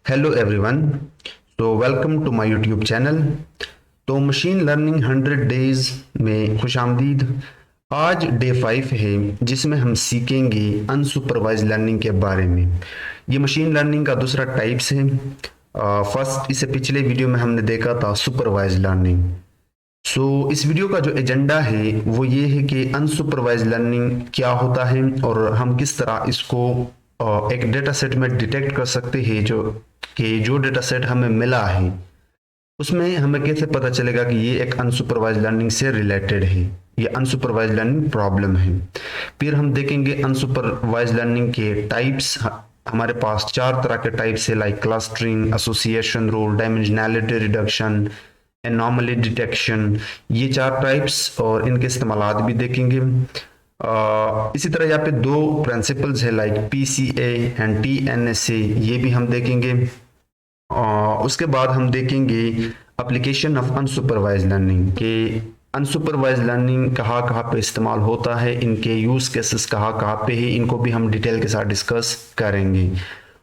Hello everyone. Welcome to my YouTube channel. तो machine learning 100 days में खुशामदीद। आज डे 5 है जिसमें हम सीखेंगे अनसुपरवाइज लर्निंग के बारे में। ये मशीन लर्निंग का दूसरा टाइप्स है। फर्स्ट इसे पिछले वीडियो में हमने देखा था सुपरवाइज लर्निंग। इस वीडियो का जो एजेंडा है वो ये है कि अनसुपरवाइज लर्निंग क्या होता है और हम किस तरह इसको एक डेटा सेट में डिटेक्ट कर सकते हैं। जो डेटा सेट हमें मिला है उसमें हमें कैसे पता चलेगा कि ये एक अनसुपरवाइज लर्निंग से रिलेटेड है, ये अनसुपरवाइज लर्निंग प्रॉब्लम है। फिर हम देखेंगे अनसुपरवाइज लर्निंग के टाइप्स। हमारे पास 4 तरह के टाइप्स है, like clustering, association rule, dimensionality reduction, anomaly detection. ये 4 टाइप्स और इनके इस्तेमालात भी देखेंगे। इसी तरह यहाँ पे 2 प्रिंसिपल्स है, लाइक पीसीए एंड टीएनएसए, ये भी हम देखेंगे। उसके बाद हम देखेंगे एप्लीकेशन ऑफ अनसुपरवाइज लर्निंग के अनसुपरवाइज लर्निंग कहाँ कहाँ पे इस्तेमाल होता है, इनके यूज केसेस कहाँ कहाँ पे है, इनको भी हम डिटेल के साथ डिस्कस करेंगे।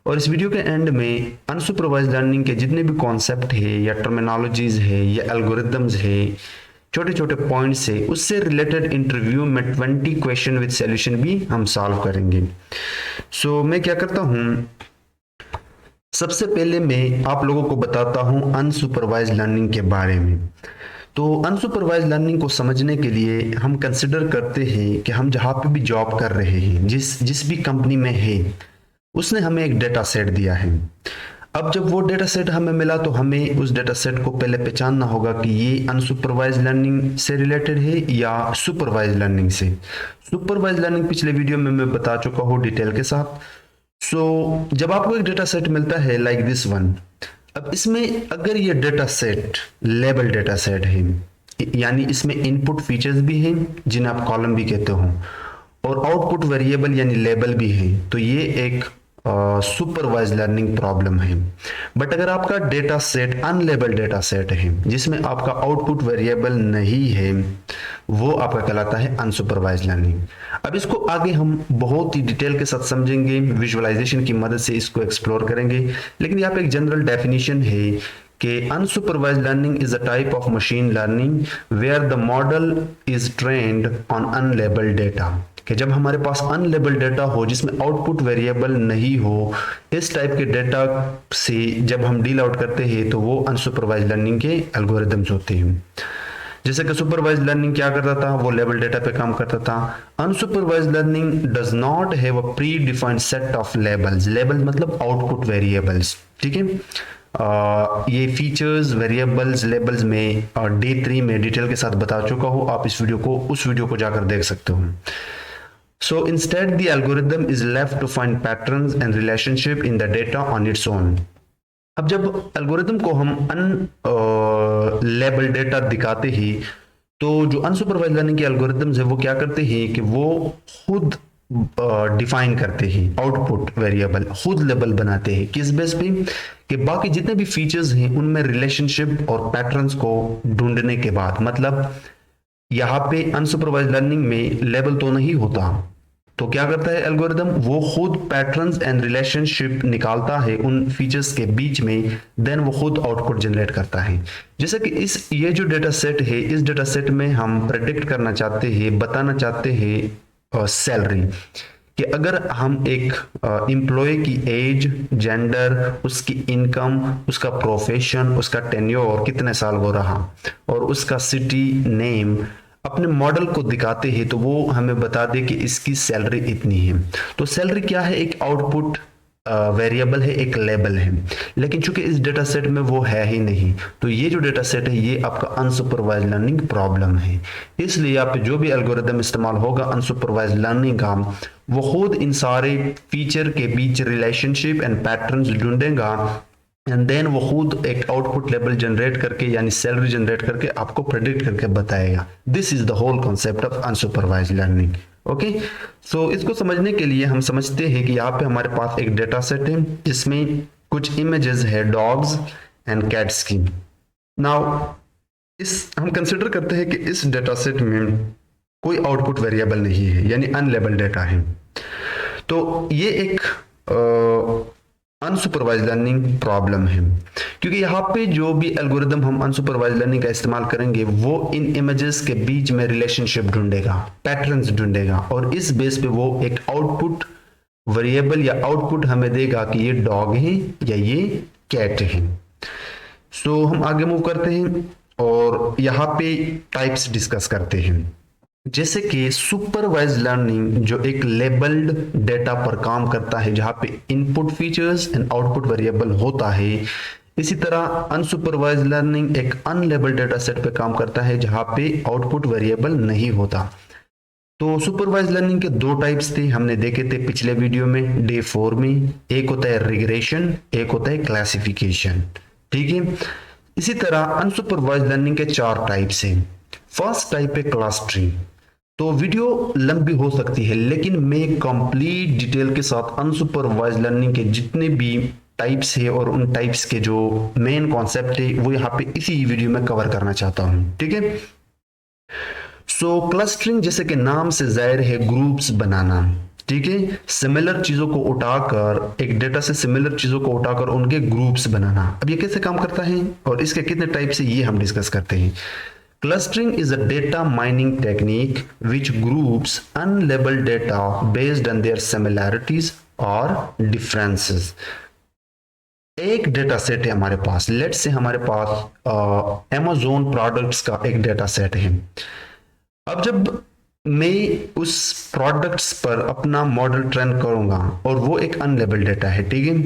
और इस वीडियो के एंड में अनसुपरवाइज लर्निंग के जितने भी कॉन्सेप्ट है या टर्मिनोलॉजीज है या एल्गोरिदम्स है, छोटे छोटे पॉइंट्स है, उससे रिलेटेड इंटरव्यू में 20 क्वेश्चन विद सॉल्यूशन भी हम सॉल्व करेंगे। मैं क्या करता हूँ, सबसे पहले मैं आप लोगों को बताता हूं अनसुपरवाइज लर्निंग के बारे में। तो अनसुपरवाइज लर्निंग को समझने के लिए हम कंसिडर करते हैं कि हम जहां पे भी जॉब कर रहे हैं, जिस जिस भी कंपनी में है, उसने हमें एक डेटा सेट दिया है। अब जब वो डेटा सेट हमें मिला तो हमें उस डेटा सेट को पहले पहचानना होगा कि ये अनसुपरवाइज लर्निंग से रिलेटेड है या सुपरवाइज लर्निंग से। सुपरवाइज लर्निंग पिछले वीडियो में मैं बता चुका हूँ डिटेल के साथ। जब आपको एक डेटा सेट मिलता है लाइक दिस वन, अब इसमें अगर ये data set label data set है, यानी इसमें इनपुट फीचर्स भी हैं जिन्हें आप कॉलम भी कहते हो, और आउटपुट वेरिएबल यानी लेबल भी है, तो ये एक सुपरवाइज लर्निंग प्रॉब्लम है। बट अगर आपका data set unlabel data set है जिसमें आपका आउटपुट वेरिएबल नहीं है, वो आपका कहलाता है अनसुपरवाइज लर्निंग। अब इसको आगे हम बहुत ही डिटेल के साथ समझेंगे, विजुअलाइजेशन की मदद से इसको एक्सप्लोर करेंगे। लेकिन यहाँ पे एक जनरल डेफिनेशन है कि unsupervise learning is a type of machine learning where the model is trained on unlabelled data. कि जब हमारे पास अनलेबल डेटा हो जिसमें आउटपुट वेरिएबल नहीं हो, इस टाइप के डेटा से जब हम डील आउट करते हैं तो वो अनसुपरवाइज लर्निंग के एल्गोरिदम्स होते हैं। जैसे कि सुपरवाइज लर्निंग क्या करता था, वो लेबल डेटा पे काम करता था। Unsupervise learning does not have a predefined set of labels. Label मतलब आउटपुट वेरिएबल्स, ठीक है। ये फीचर्स, वेरिएबल्स, लेबल्स में डे 3 में डिटेल के साथ बता चुका हूँ। आप उस वीडियो को जाकर देख सकते हो। Instead, the algorithm is left to find patterns and relationship in the data on its own. अब जब एल्गोरिदम को हम लेबल डेटा दिखाते ही, तो जो अनसुपरवाइज लर्निंग के एल्गोरिदम्स है वो क्या करते हैं कि वो खुद डिफाइन करते हैं आउटपुट वेरिएबल, खुद लेबल बनाते हैं। किस बेस पे? कि बाकी जितने भी फीचर्स हैं उनमें रिलेशनशिप और पैटर्न्स को ढूंढने के बाद, मतलब यहाँ पे अनसुपरवाइज लर्निंग में लेबल तो नहीं होता, तो क्या करता है एल्गोरिदम, वो खुद पैटर्न्स एंड रिलेशनशिप निकालता है उन फीचर्स के बीच में, देन वो खुद आउटपुट जनरेट करता है। जैसे कि ये जो डेटा सेट है, इस डेटा सेट में हम प्रेडिक्ट करना चाहते हैं, बताना चाहते हैं सैलरी, कि अगर हम एक एम्प्लॉय की एज, जेंडर, उसकी इनकम, उसका प्रोफेशन, उसका टेन्योर, कितने साल वो रहा, और उसका सिटी नेम अपने मॉडल को दिखाते हैं, तो वो हमें बता दे कि इसकी सैलरी इतनी है। तो सैलरी क्या है? एक आउटपुट वेरिएबल है, एक लेबल है। लेकिन चूंकि इस डेटा सेट में वो है ही नहीं, तो ये जो डेटा सेट है ये आपका अनसुपरवाइज लर्निंग प्रॉब्लम है। इसलिए आप जो भी एल्गोरिदम इस्तेमाल होगा अनसुपरवाइज लर्निंग का, वो खुद इन सारे फीचर के बीच रिलेशनशिप एंड पैटर्न्स ढूंढेगा, एंड देन वो खुद एक आउटपुट लेवल जनरेट करके यानी सैलरी जनरेट करके आपको प्रेडिक्ट करके बताएगा। This is the whole concept of unsupervise learning. Okay, इसको समझने के लिए हम समझते हैं कि यहाँ पे हमारे पास एक डेटा सेट है जिसमें कुछ इमेजेस है डॉग्स एंड कैट्स की। नाउ हम कंसिडर करते हैं कि इस डेटा सेट में कोई आउटपुट वेरिएबल नहीं है, यानी अनलेबल डेटा है। तो ये एक अनसुपरवाइज लर्निंग प्रॉब्लम है, क्योंकि यहाँ पे जो भी एल्गोरिदम हम अनसुपरवाइज लर्निंग का इस्तेमाल करेंगे वो इन इमेजेस के बीच में रिलेशनशिप ढूंढेगा, पैटर्न्स ढूंढेगा, और इस बेस पे वो एक आउटपुट वेरिएबल या आउटपुट हमें देगा कि ये डॉग है या ये कैट है। सो हम आगे मूव करते हैं और यहाँ पे टाइप्स डिस्कस करते हैं। जैसे कि सुपरवाइज लर्निंग जो एक लेबल्ड डेटा पर काम करता है, जहां पे input features and output variable होता है। इसी तरह अनसुपरवाइज लर्निंग एक अनलेबल्ड डेटा सेट पे काम करता है, जहां पे आउटपुट वेरिएबल नहीं होता। तो सुपरवाइज लर्निंग के दो टाइप्स थे, हमने देखे थे पिछले वीडियो में डे 4 में। एक होता है रिग्रेशन, एक होता है क्लासिफिकेशन, ठीक है। इसी तरह अनसुपरवाइज लर्निंग के 4 टाइप्स हैं। फर्स्ट टाइप है क्लस्टरिंग। तो वीडियो लंबी हो सकती है, लेकिन मैं कंप्लीट डिटेल के साथ अनसुपरवाइज लर्निंग के जितने भी टाइप्स है और उन टाइप्स के जो मेन कॉन्सेप्ट है वो यहाँ पे इसी वीडियो में कवर करना चाहता हूं, ठीक है। सो क्लस्टरिंग जैसे कि नाम से जाहिर है ग्रुप्स बनाना, ठीक है। सिमिलर चीजों को उठाकर, एक डेटा से सिमिलर चीजों को उठाकर उनके ग्रुप्स बनाना। अब ये कैसे काम करता है और इसके कितने टाइप्स है ये हम डिस्कस करते हैं। Clustering is a data mining technique which groups unlabeled data based on their similarities or differences. एक डेटा सेट है हमारे पास, लेट से हमारे पास Amazon प्रोडक्ट्स का एक डेटा सेट है। अब जब मैं उस प्रोडक्ट्स पर अपना मॉडल ट्रेन करूंगा और वो एक अनलेबल्ड डेटा है, ठीक है,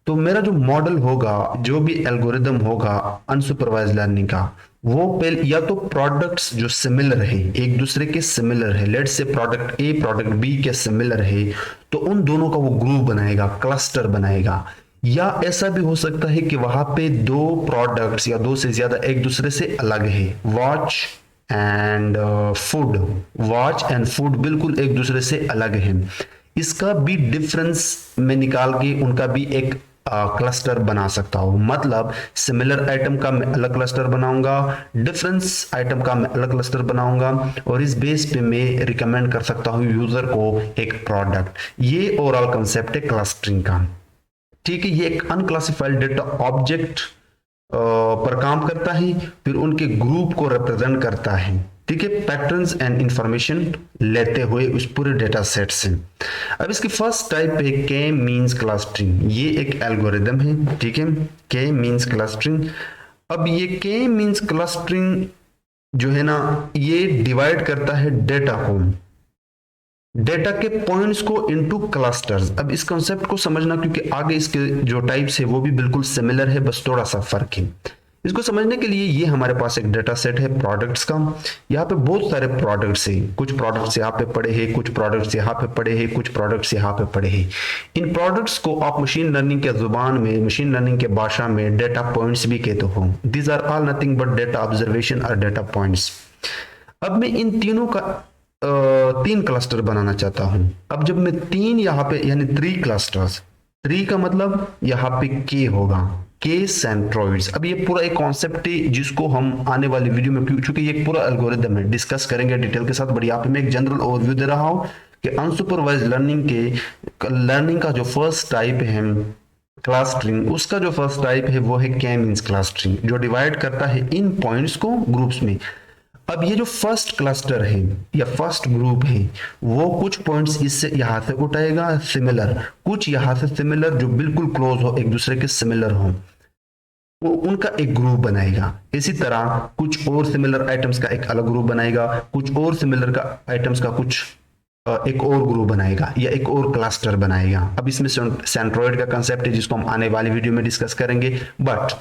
तो मेरा जो मॉडल होगा, जो भी एल्गोरिदम होगा अनसुपरवाइज लर्निंग का, वो पहले या तो प्रोडक्ट्स जो सिमिलर है, एक दूसरे के सिमिलर है, let's say product A product B के सिमिलर है, तो उन दोनों का वो ग्रुप बनाएगा, क्लस्टर बनाएगा। या ऐसा भी हो सकता है कि वहां पे दो प्रोडक्ट्स या दो से ज्यादा एक दूसरे से अलग है। Watch and food, watch and food बिल्कुल एक दूसरे से अलग है, इसका भी डिफरेंस में निकाल के उनका भी एक क्लस्टर बना सकता हूं। मतलब सिमिलर आइटम का मैं अलग क्लस्टर बनाऊंगा, डिफरेंस आइटम का मैं अलग क्लस्टर बनाऊंगा, और इस बेस पे मैं रिकमेंड कर सकता हूं यूजर को एक प्रोडक्ट। ये ओवरऑल कंसेप्ट है क्लस्टरिंग का, ठीक है। ये एक अनक्लासिफाइड डेटा ऑब्जेक्ट पर काम करता है, फिर उनके ग्रुप को रिप्रेजेंट करता है, ठीक है, पैटर्न्स एंड इंफॉर्मेशन लेते हुए उस पूरे डेटा सेट से। अब इसकी फर्स्ट टाइप है के मींस क्लस्टरिंग। ये एक एल्गोरिदम है, ठीक है, के मींस क्लस्टरिंग। अब ये के मींस क्लस्टरिंग जो है ना, ये डिवाइड करता है डेटा को, डेटा के पॉइंट्स को इनटू क्लस्टर्स। अब इस कॉन्सेप्ट को समझना, क्योंकि आगे इसके जो टाइप्स है वो भी बिल्कुल सिमिलर है, बस थोड़ा सा फर्क है। इसको समझने के लिए ये हमारे पास एक डेटा सेट है प्रोडक्ट्स का। यहाँ पे बहुत सारे प्रोडक्ट्स हैं, कुछ प्रोडक्ट्स यहाँ पे पड़े हैं, कुछ प्रोडक्ट्स यहाँ पे पड़े हैं, कुछ प्रोडक्ट्स यहाँ पे पड़े हैं। इन प्रोडक्ट्स को आप मशीन लर्निंग के जुबान में, मशीन लर्निंग के भाषा में डेटा पॉइंट्स भी कहते हो। These are all nothing but data observation और डेटा पॉइंट्स। अब मैं इन तीनों का 3 क्लस्टर बनाना चाहता हूं। अब जब मैं 3 यहाँ पे यानी 3 क्लस्टर्स, 3 का मतलब यहाँ पे के होगा, के सेंट्रोइड्स। अब ये पूरा एक कॉन्सेप्ट है जिसको हम आने वाली वीडियो में, क्योंकि ये पूरा एल्गोरिदम है, डिस्कस करेंगे डिटेल के साथ, बट यहाँ पे मैं एक जनरल ओवरव्यू दे रहा हूँ कि अनसुपरवाइज लर्निंग का जो फर्स्ट टाइप है क्लस्टरिंग, उसका जो फर्स्ट टाइप है वो है के मींस क्लस्टरिंग, जो डिवाइड करता है इन पॉइंट्स को ग्रुप्स में। अब ये जो फर्स्ट क्लस्टर है या फर्स्ट ग्रुप है, वो कुछ पॉइंट्स इससे यहां से उठाएगा सिमिलर, कुछ यहां से सिमिलर जो बिल्कुल क्लोज हो, एक दूसरे के सिमिलर हो, वो उनका एक ग्रुप बनाएगा। इसी तरह कुछ और सिमिलर आइटम्स का एक अलग ग्रुप बनाएगा, कुछ और सिमिलर का आइटम्स का कुछ एक और ग्रुप बनाएगा या एक और क्लस्टर बनाएगा। अब इसमें सेंट्रोइड का कंसेप्ट है जिसको हम आने वाली वीडियो में डिस्कस करेंगे, बट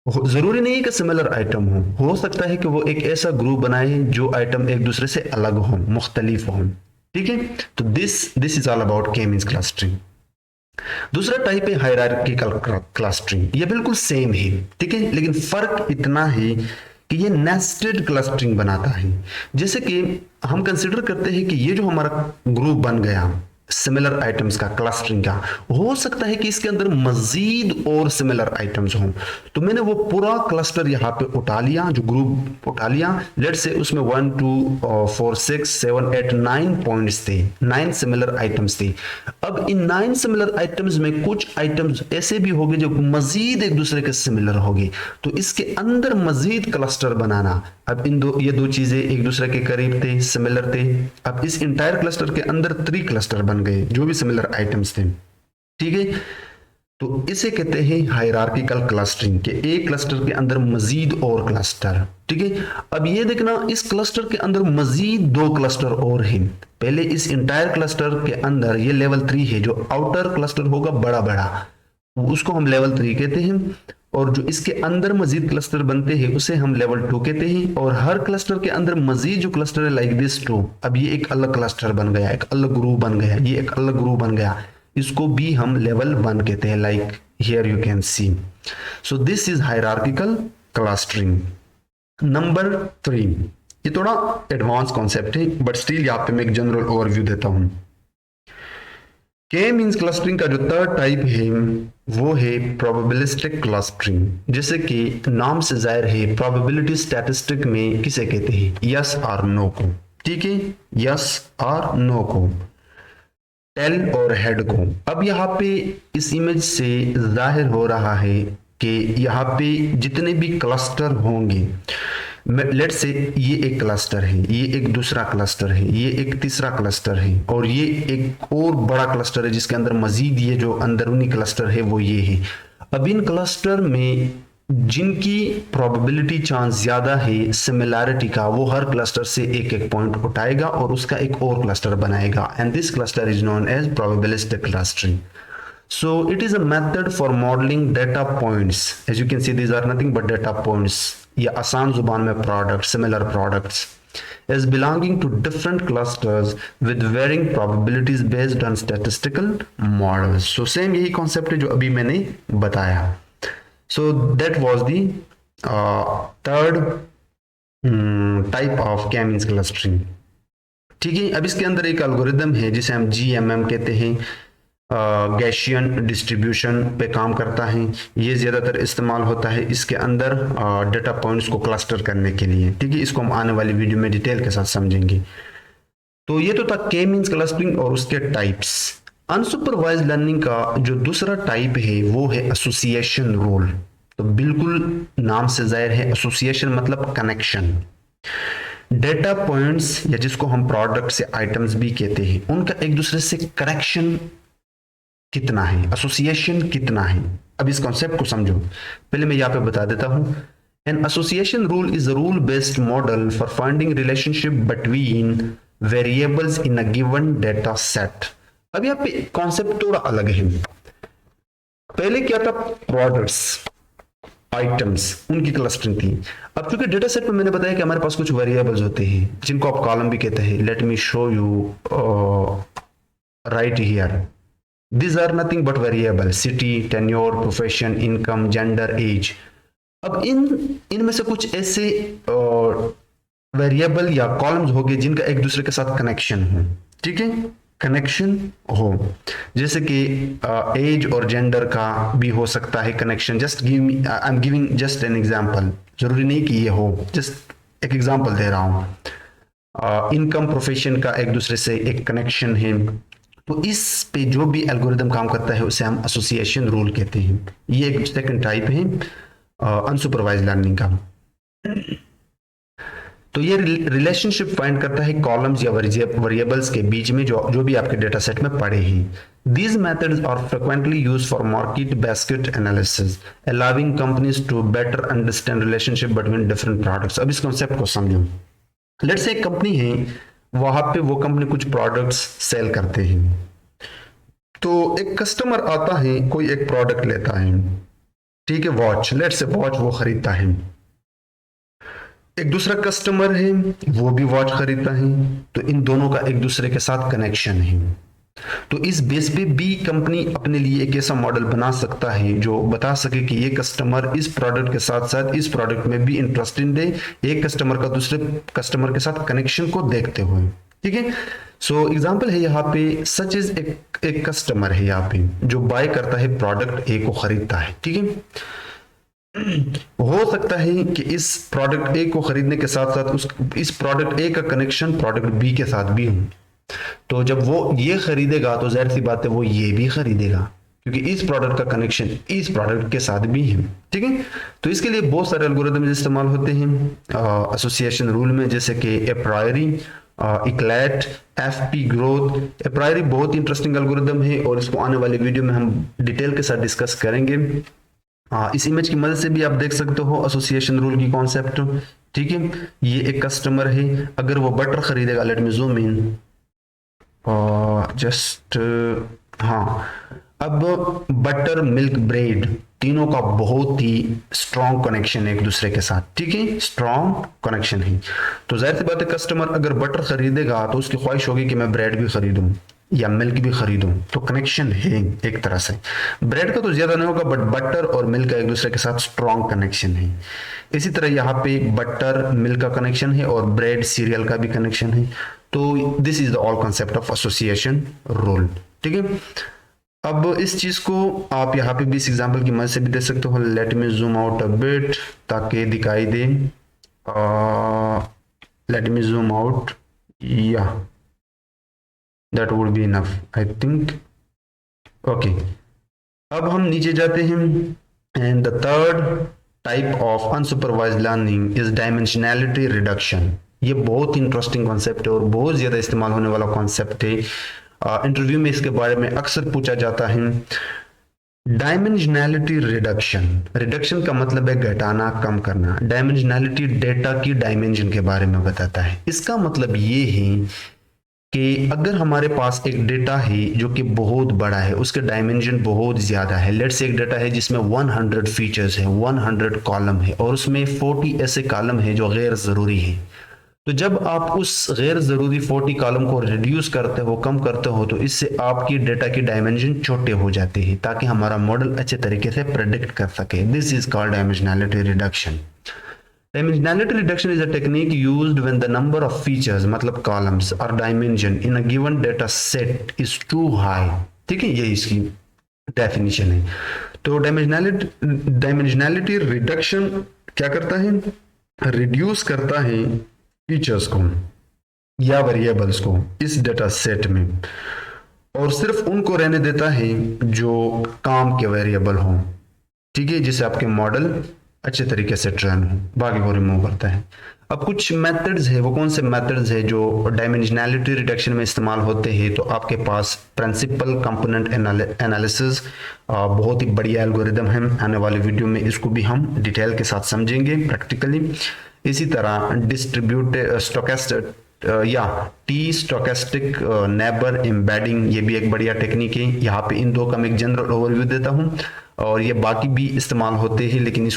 जरूरी नहीं है कि सिमिलर आइटम हो सकता है कि वो एक ऐसा ग्रुप बनाए जो आइटम एक दूसरे से अलग हो, मुख्तलिफ हो, ठीक है। तो दिस इज ऑल अबाउट के मींस क्लस्टरिंग। दूसरा टाइप है हायरार्किकल क्लस्टरिंग। ये बिल्कुल सेम है, ठीक है, लेकिन फर्क इतना है कि ये नेस्टेड क्लस्टरिंग बनाता है। जैसे कि हम कंसिडर करते हैं कि ये जो हमारा ग्रुप बन गया, सिमिलर आइटम्स का, क्लस्टरिंग का। हो सकता है कि इसके अंदर मजीद और सिमिलर आइटम्स हों, तो मैंने वो पूरा क्लस्टर यहाँ पे उठा लिया, जो ग्रुप उठा लिया। लेट्स से उसमें 1 2 4 6 7 8 9 पॉइंट्स थे, 9 सिमिलर आइटम्स थे। अब इन 9 सिमिलर आइटम्स में कुछ आइटम्स ऐसे भी होंगे जो मजीद एक दूसरे के सिमिलर होंगे, तो इसके अंदर मजीद क्लस्टर बनाना। अब ये दो चीजें एक दूसरे के करीब थे, सिमिलर थे। अब इस इंटायर क्लस्टर के अंदर 3 क्लस्टर बन गए जो भी सिमिलर आइटम्स थे, ठीक है। तो इसे कहते हैं हायरार्किकल क्लस्टरिंग, के एक क्लस्टर के अंदर मजीद और क्लस्टर, ठीक है। अब ये देखना, इस क्लस्टर के अंदर मजीद 2 क्लस्टर और हैं। पहले इस इंटायर क्लस्टर के अंदर ये लेवल 3 है, जो आउटर क्लस्टर होगा बड़ा बड़ा, उसको हम लेवल 3 कहते हैं। और जो इसके अंदर मजीद क्लस्टर बनते हैं उसे हम लेवल 2 कहते हैं। और हर क्लस्टर के अंदर मजीद जो क्लस्टर है लाइक दिस 2, अब ये एक अलग क्लस्टर बन गया, एक अलग ग्रुप बन गया, ये एक अलग ग्रुप बन गया, इसको भी हम लेवल 1 कहते हैं, like here you can see. So this is hierarchical clustering. Number 3, ये थोड़ा एडवांस कॉन्सेप्ट है बट स्टिल यहाँ पे मैं एक जनरल ओवरव्यू देता हूं। के मींस क्लस्टरिंग का जो थर्ड टाइप है वो है प्रोबेबिलिस्टिक क्लस्टरिंग। जैसे कि नाम से जाहिर है, प्रोबेबिलिटी स्टैटिस्टिक में किसे कहते हैं, यस और नो को, ठीक है, यस और नो को, टेल और हेड को। अब यहाँ पे इस इमेज से जाहिर हो रहा है कि यहाँ पे जितने भी क्लस्टर होंगे, लेट्स से ये एक क्लस्टर है, ये एक दूसरा क्लस्टर है, ये एक तीसरा क्लस्टर है, और ये एक और बड़ा क्लस्टर है जिसके अंदर मजीद ये जो अंदरूनी क्लस्टर है वो ये है। अब इन क्लस्टर में जिनकी प्रोबेबिलिटी चांस ज्यादा है सिमिलैरिटी का, वो हर क्लस्टर से एक एक पॉइंट उठाएगा और उसका एक और क्लस्टर बनाएगा, and this cluster is known as probabilistic clustering. So it is a method for modeling data points. As you can see, these are nothing but data points. या आसान जुबान में products, similar products, is belonging to different clusters with varying probabilities based on statistical models. So same यही concept है जो अभी मैंने बताया. So that was the third type of K-means clustering. ठीक है. अब इसके अंदर एक एल्गोरिदम है जिसे हम GMM कहते हैं, गैशियन डिस्ट्रीब्यूशन पे काम करता है. ये ज़्यादातर इस्तेमाल होता है इसके अंदर डेटा पॉइंट्स को क्लस्टर करने के लिए. ठीक है, इसको हम आने वाली वीडियो में डिटेल के साथ समझेंगे. तो ये तो था के मींस क्लस्टरिंग और उसके टाइप्स. अनसुपरवाइज लर्निंग का जो दूसरा टाइप है वो है एसोसिएशन रूल. तो बिल्कुल नाम से जाहिर है, एसोसिएशन मतलब कनेक्शन. डेटा पॉइंट्स या जिसको हम प्रोडक्ट से आइटम्स भी कहते हैं, उनका एक दूसरे से कनेक्शन कितना है, एसोसिएशन कितना है. अब इस कॉन्सेप्ट को समझो. पहले मैं यहाँ पे बता देता हूं. An association rule is a rule based model for finding relationship between variables in a given data set. अब यहाँ पे कॉन्सेप्ट थोड़ा अलग है. पहले क्या था, प्रोडक्ट्स, आइटम्स, उनकी क्लस्टरिंग थी. अब चूंकि डेटा सेट में मैंने बताया कि हमारे पास कुछ वेरिएबल्स होते हैं जिनको आप कॉलम भी कहते हैं. Let me show you right here. These are nothing but variables: city, tenure, profession, income, gender, age. अब इनमें से कुछ ऐसे वेरिएबल या कॉलम्स होंगे जिनका एक दूसरे के साथ कनेक्शन हो. ठीक है, कनेक्शन हो. जैसे कि एज और जेंडर का भी हो सकता है connection. Just give me, I am giving just an example. जरूरी नहीं कि ये हो, जस्ट एक एग्जांपल दे रहा हूं. इनकम, प्रोफेशन का एक दूसरे से एक कनेक्शन है. तो इस पे जो भी एल्गोरिदम काम करता है उसे हम एसोसिएशन रूल कहते हैं. ये एक सेकंड टाइप है अनसुपरवाइज लर्निंग का. तो ये रिलेशनशिप फाइंड करता है कॉलम्स या वेरिएबल्स के बीच में जो भी आपके डेटा सेट में पड़े हैं. These methods are frequently used for market basket analysis, allowing companies to better understand relationship between different products. अब इस कॉन्सेप्ट को समझो. लेट्स से एक कंपनी है, वहां पे वो कंपनी कुछ प्रोडक्ट्स सेल करते हैं. तो एक कस्टमर आता है, कोई एक प्रोडक्ट लेता है. ठीक है, वॉच, लेट्स से वॉच वो खरीदता है. एक दूसरा कस्टमर है, वो भी वॉच खरीदता है. तो इन दोनों का एक दूसरे के साथ कनेक्शन है. तो इस बेस पे भी कंपनी अपने लिए एक ऐसा मॉडल बना सकता है जो बता सके कि ये कस्टमर इस प्रोडक्ट के साथ साथ इस प्रोडक्ट में भी इंटरेस्टेड है, एक कस्टमर का दूसरे कस्टमर के साथ कनेक्शन को देखते हुए. ठीक है। सो एग्जांपल है यहाँ पे, सच इज एक कस्टमर है यहाँ पे जो बाय करता है प्रोडक्ट ए को खरीदता है, ठीक है। हो सकता है कि इस प्रोडक्ट ए को खरीदने के साथ साथ उस इस प्रोडक्ट ए का कनेक्शन प्रोडक्ट बी के साथ भी हो। तो जब वो ये खरीदेगा तो जाहिर सी बात है वो ये भी खरीदेगा, क्योंकि इस प्रोडक्ट का कनेक्शन इस प्रोडक्ट के साथ भी है, ठीक है। तो इसके लिए बहुत सारे एल्गोरिदम इस्तेमाल होते हैं एसोसिएशन रूल में, जैसे कि एप्रायरी, इक्लेट, एफपी ग्रोथ। एप्रायरी बहुत ही इंटरेस्टिंग एल्गोरिदम है और इसको आने वाले वीडियो में हम डिटेल के साथ डिस्कस करेंगे। इस इमेज की मदद से भी आप देख सकते हो एसोसिएशन रूल की कॉन्सेप्ट, ठीक है। ये एक कस्टमर है, अगर वो बटर खरीदेगा, let me zoom in just, हाँ, अब बटर, मिल्क, ब्रेड, तीनों का बहुत ही स्ट्रॉन्ग कनेक्शन है एक दूसरे के साथ, ठीक है, स्ट्रॉन्ग कनेक्शन है। तो जाहिर सी बात है कस्टमर अगर बटर खरीदेगा तो उसकी ख्वाहिश होगी कि मैं ब्रेड भी खरीदूं या मिल्क भी खरीदूं, तो कनेक्शन है एक तरह से। ब्रेड का तो ज्यादा नहीं होगा, बट बटर और मिल्क का एक दूसरे के साथ स्ट्रॉन्ग कनेक्शन है। इसी तरह यहाँ पे बटर मिल्क का कनेक्शन है और ब्रेड सीरियल का भी कनेक्शन है। तो this is the all concept of association rule, ठीक है। अब इस चीज को आप यहाँ पे भी इस एग्जांपल की मदद से भी दे सकते हो। Let me zoom out a bit ताकि दिखाई दे। लेट मी जूम आउट, या that would be enough I think. Okay, अब हम नीचे जाते हैं and the third type of unsupervised learning is dimensionality reduction. ये बहुत ही इंटरेस्टिंग कॉन्सेप्ट है और बहुत ज्यादा इस्तेमाल होने वाला कॉन्सेप्ट है। इंटरव्यू में इसके बारे में अक्सर पूछा जाता है। डायमेंशनैलिटी रिडक्शन, रिडक्शन का मतलब है घटाना, कम करना। डायमेंशनैलिटी डेटा की डायमेंशन के बारे में बताता है। इसका मतलब ये है कि अगर हमारे पास एक डेटा है जो कि बहुत बड़ा है, उसके डायमेंशन बहुत ज्यादा है। लेट्स से एक डेटा है जिसमें 100 फीचर्स है, 100 कॉलम है और उसमें 40 ऐसे कॉलम है जो गैर जरूरी है। तो जब आप उस गैर जरूरी 40 कॉलम को रिड्यूस करते हो, कम करते हो, तो इससे आपकी डेटा की डायमेंशन छोटे हो जाते हैं ताकि हमारा मॉडल अच्छे तरीके से प्रेडिक्ट कर सके। This is called dimensionality reduction. Dimensionality reduction is a technique used when the number of features, मतलब columns or dimension in a given data set is too high, ठीक है, ये इसकी डेफिनेशन है। तो डायमेंशनैलिटी रिडक्शन क्या करता है, रिड्यूस करता है फीचर्स को या वेरिएबल्स को इस डेटा सेट में और सिर्फ उनको रहने देता है जो काम के वेरिएबल हो, ठीक है, जिससे आपके मॉडल अच्छे तरीके से ट्रेन हो, बाकी को रिमूव करता है। अब कुछ मेथड्स है, वो कौन से मेथड्स है जो डायमेंशनैलिटी रिडक्शन में इस्तेमाल होते हैं। तो आपके पास प्रिंसिपल कंपोनेंट एनालिसिस, बहुत ही बढ़िया एल्गोरिदम है, आने वाले वीडियो में इसको भी हम डिटेल के साथ समझेंगे प्रैक्टिकली। इसी तरह डिस्ट्रीब्यूटेड स्टोकेस्टिक या टी स्टोकेस्टिक नेबर एम्बेडिंग, ये भी एक बढ़िया टेक्निक है। यहाँ पे इन दो का मैं एक जनरल ओवरव्यू देता हूँ और ये बाकी भी इस्तेमाल होते हैं, लेकिन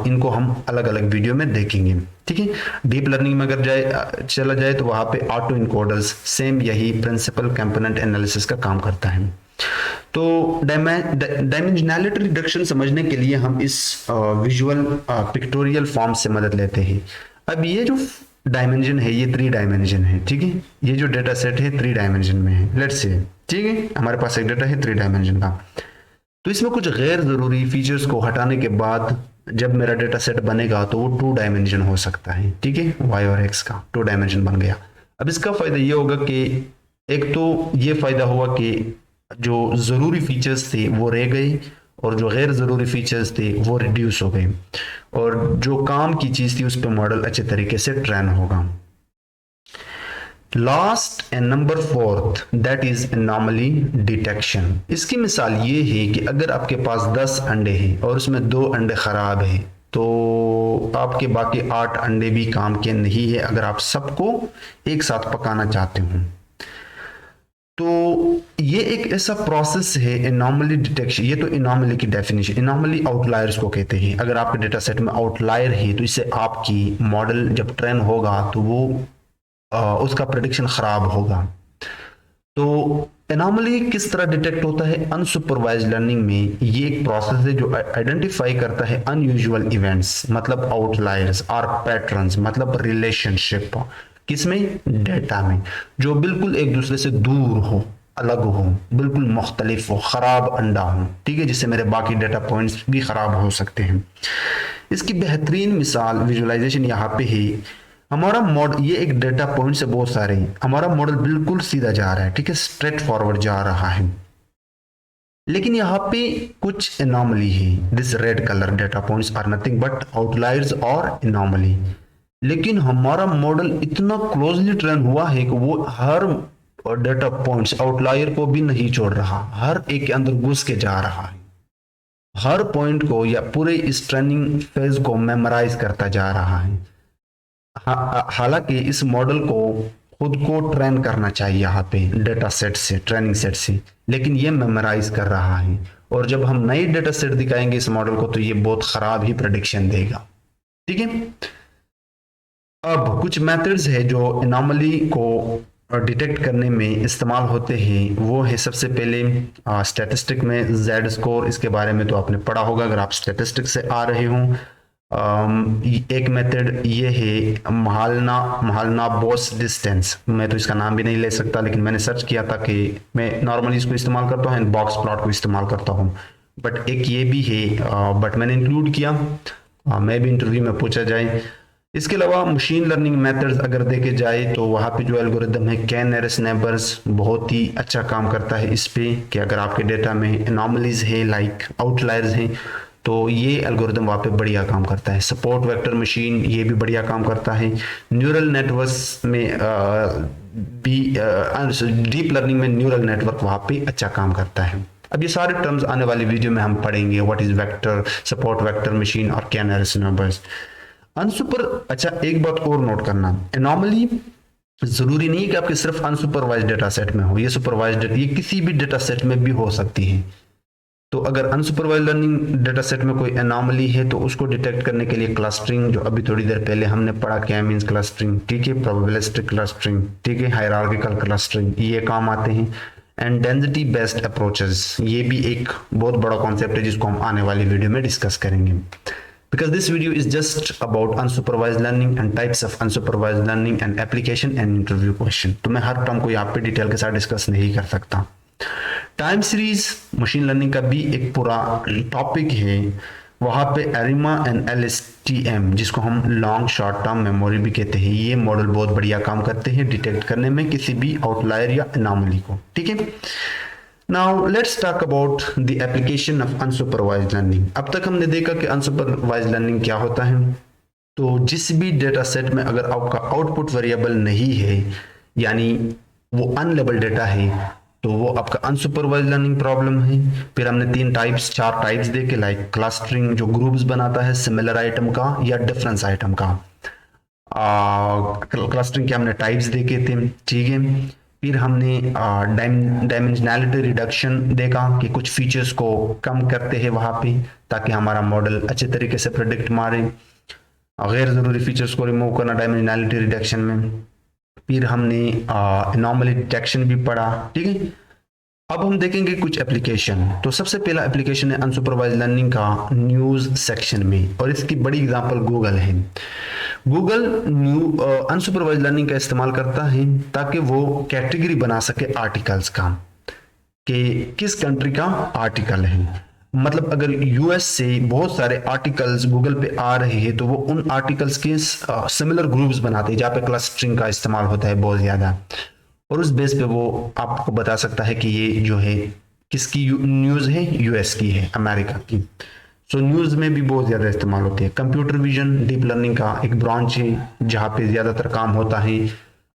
इनको हम अलग अलग वीडियो में देखेंगे, ठीक है। डीप लर्निंग में अगर चला जाए तो वहां पे ऑटो इनकोडर्स सेम यही प्रिंसिपल कंपोनेंट एनालिसिस का काम करता है। तो डायमेंशनैलिटी रिडक्शन समझने के लिए हम इस विजुअल पिक्टोरियल फॉर्म से मदद लेते हैं। अब ये जो डायमेंशन है ये 3 डायमेंशन है, ठीक है। ये जो डेटा सेट है 3 डायमेंशन में है, लेट्स से, ठीक है, हमारे पास एक डेटा है 3 डायमेंशन का। तो इसमें कुछ गैर जरूरी फीचर्स को हटाने के बाद जब मेरा डेटा सेट बनेगा तो वो 2 डायमेंशन हो सकता है, ठीक है, वाई और एक्स का 2 डायमेंशन बन गया। अब इसका फायदा ये होगा कि एक तो ये फायदा हुआ कि जो जरूरी फीचर्स थे वो रह गए और जो गैर जरूरी फीचर्स थे वो रिड्यूस हो गए और जो काम की चीज थी उस पर मॉडल अच्छे तरीके से ट्रेन होगा। Last and number 4th that is anomaly detection. इसकी मिसाल ये है कि अगर आपके पास 10 अंडे हैं और उसमें 2 अंडे खराब हैं तो आपके बाकी 8 अंडे भी काम के नहीं है अगर आप सबको एक साथ पकाना चाहते हो। तो ये एक ऐसा प्रोसेस है एनॉमली डिटेक्शन। ये तो एनॉमली की डेफिनेशन, एनॉमली आउटलायर्स को कहते हैं। अगर आपके डेटा सेट में आउटलायर है तो इससे आपकी मॉडल जब ट्रेन होगा तो वो उसका प्रेडिक्शन खराब होगा। तो एनॉमली किस तरह डिटेक्ट होता है अनसुपरवाइज्ड लर्निंग में? ये एक प्रोसेस है जो आइडेंटिफाई करता है अनयूजुअल इवेंट्स, मतलब आउटलायर्स, और पैटर्न्स मतलब रिलेशनशिप, किसमें? डेटा में, जो बिल्कुल एक दूसरे से दूर हो, अलग हो, बिल्कुल मुख्तलिफ हो, खराब अंडा हो, ठीक है, जिससे मेरे बाकी डेटा पॉइंट्स भी खराब हो सकते हैं। इसकी बेहतरीन मिसाल विजुअलाइजेशन यहाँ पे है। हमारा मॉडल, ये एक डेटा पॉइंट से बहुत सारे हैं, हमारा मॉडल बिल्कुल सीधा जा रहा है, ठीक है, स्ट्रेट फॉरवर्ड जा रहा है, लेकिन यहाँ पे कुछ एनॉमली है। This red colour data points are nothing but outliers और एनॉमली। लेकिन हमारा मॉडल इतना क्लोजली ट्रेन हुआ है कि वो हर डेटा पॉइंट्स आउटलायर को भी नहीं छोड़ रहा, हर एक के अंदर घुस के जा रहा है, हर पॉइंट को या पूरे इस ट्रेनिंग फेज को मेमोराइज करता जा रहा है। हालांकि इस मॉडल को खुद को ट्रेन करना चाहिए यहाँ पे डेटा सेट से, ट्रेनिंग सेट से, लेकिन ये मेमोराइज कर रहा है। और जब हम नई डेटा सेट दिखाएंगे इस मॉडल को तो ये बहुत खराब ही प्रेडिक्शन देगा, ठीक है। अब कुछ मेथड्स है जो एनॉमली को डिटेक्ट करने में इस्तेमाल होते हैं। वो है सबसे पहले स्टैटिस्टिक में जेड स्कोर, इसके बारे में तो आपने पढ़ा होगा अगर आप स्टैटिस्टिक से आ रहे हो। एक मेथड ये है महालना बोस डिस्टेंस, मैं तो इसका नाम भी नहीं ले सकता, लेकिन मैंने सर्च किया था कि मैं नॉर्मली इसको इस्तेमाल करता हूँ, बॉक्स प्लॉट को इस्तेमाल करता हूँ, बट एक ये भी है, बट मैंने इंक्लूड किया, मैं भी इंटरव्यू में पूछा जाए। इसके अलावा मशीन लर्निंग मेथड्स अगर देखे जाए तो वहाँ पे जो एल्गोरिदम है कैन नियरेस्ट नेबर्स बहुत ही अच्छा काम करता है इस पे, कि अगर आपके डेटा में एनॉमलीज है लाइक आउटलायर्स हैं तो ये एल्गोरिदम वहाँ पे बढ़िया काम करता है। सपोर्ट वेक्टर मशीन ये भी बढ़िया काम करता है। न्यूरल नेटवर्क्स में भी डीप लर्निंग में न्यूरल नेटवर्क वहाँ पे अच्छा काम करता है। अब ये सारे टर्म्स आने वाली वीडियो में हम पढ़ेंगे, what is vector, support vector machine और कैन नियरेस्ट नेबर्स। अच्छा एक बात और नोट करना, एनॉमली जरूरी नहीं कि आपके सिर्फ अनसुपरवाइज्ड डेटा सेट में हो, ये सुपरवाइज्ड, ये किसी भी डेटा सेट में भी हो सकती है। तो अगर अनसुपरवाइज्ड लर्निंग डेटा सेट में कोई एनॉमली है तो उसको डिटेक्ट करने के लिए क्लस्टरिंग, जो अभी थोड़ी देर पहले हमने पढ़ा क्या मींस क्लस्टरिंग, ठीक है, प्रोबेबिलिस्टिक क्लस्टरिंग, ठीक है, हायरार्किकल क्लस्टरिंग, ये काम आते हैं। एंड डेंसिटी बेस्ड अप्रोचेस, ये भी एक बहुत बड़ा कॉन्सेप्ट है जिसको हम आने वाली वीडियो में डिस्कस करेंगे। Because this video is just about unsupervised learning and types of unsupervised learning and application and interview question. तो मैं हर टर्म को यहाँ पे डिटेल के साथ डिस्कस नहीं कर सकता। टाइम सीरीज मशीन लर्निंग का भी एक पूरा टॉपिक है, वहाँ पे एरिमा एंड LSTM, जिसको हम लॉन्ग शॉर्ट टर्म मेमोरी भी कहते हैं, ये मॉडल बहुत बढ़िया काम करते हैं डिटेक्ट करने में किसी भी आउटलायर या एनॉमली को, ठीक है। Now let's talk about the application of unsupervised learning. अब तक हमने देखा कि unsupervised learning क्या होता है। तो जिस भी डेटा सेट में अगर आपका आउटपुट वेरिएबल नहीं है, यानी वो अनलेबल डेटा है, तो वो आपका अनसुपरवाइज्ड लर्निंग प्रॉब्लम है। फिर हमने चार टाइप्स देखे, लाइक क्लस्टरिंग जो ग्रुप्स बनाता है सिमिलर आइटम का या डिफरेंस आइटम का, क्लस्टरिंग के हमने टाइप्स देखे थे, ठीक है। फिर हमने डायमेंशनैलिटी रिडक्शन देखा कि कुछ फीचर्स को कम करते हैं वहाँ पे ताकि हमारा मॉडल अच्छे तरीके से प्रेडिक्ट मारे, गैर ज़रूरी फीचर्स को रिमूव करना डायमेंशनैलिटी रिडक्शन में। फिर हमने एनॉमली डिटेक्शन भी पढ़ा, ठीक है। अब हम देखेंगे कुछ एप्लीकेशन। तो सबसे पहला एप्लीकेशन है अनसुपरवाइज्ड लर्निंग का न्यूज़ सेक्शन में, और इसकी बड़ी एग्जांपल गूगल है। गूगल अनसुपरवाइज्ड लर्निंग का इस्तेमाल करता है ताकि वो कैटेगरी बना सके आर्टिकल्स का, कि किस कंट्री का आर्टिकल है। मतलब अगर यूएस से बहुत सारे आर्टिकल्स गूगल पे आ रहे हैं तो वो उन आर्टिकल्स के सिमिलर ग्रुप्स बनाते हैं जहाँ पे क्लस्टरिंग का इस्तेमाल होता है बहुत ज़्यादा, और उस बेस पे वो आपको बता सकता है कि ये जो है किसकी न्यूज़ है, यूएस की है, अमेरिका की। सो न्यूज़ में भी बहुत ज़्यादा इस्तेमाल होती है। कंप्यूटर विजन डीप लर्निंग का एक ब्रांच है जहाँ पे ज़्यादातर काम होता है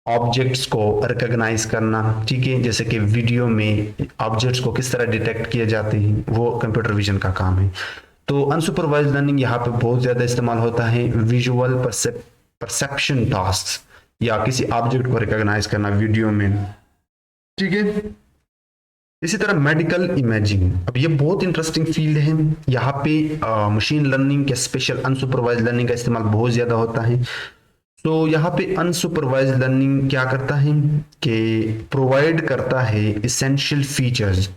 ऑब्जेक्ट्स को रिकॉग्नाइज करना, ठीक है, जैसे कि वीडियो में ऑब्जेक्ट्स को किस तरह डिटेक्ट किए जाते हैं, वो कंप्यूटर विजन का काम है। तो अनसुपरवाइज्ड लर्निंग यहाँ पे बहुत ज़्यादा इस्तेमाल होता है विजुअल परसेप्शन टास्क, या किसी ऑब्जेक्ट को रिकॉग्नाइज करना वीडियो में, ठीक है। इसी तरह मेडिकल इमेजिंग, अब ये बहुत इंटरेस्टिंग फील्ड है। यहाँ पे मशीन लर्निंग के स्पेशल अनसुपरवाइज्ड लर्निंग का इस्तेमाल बहुत ज़्यादा होता है। तो यहाँ पे अनसुपरवाइज्ड लर्निंग क्या करता है कि प्रोवाइड करता है इसेंशियल फीचर्स,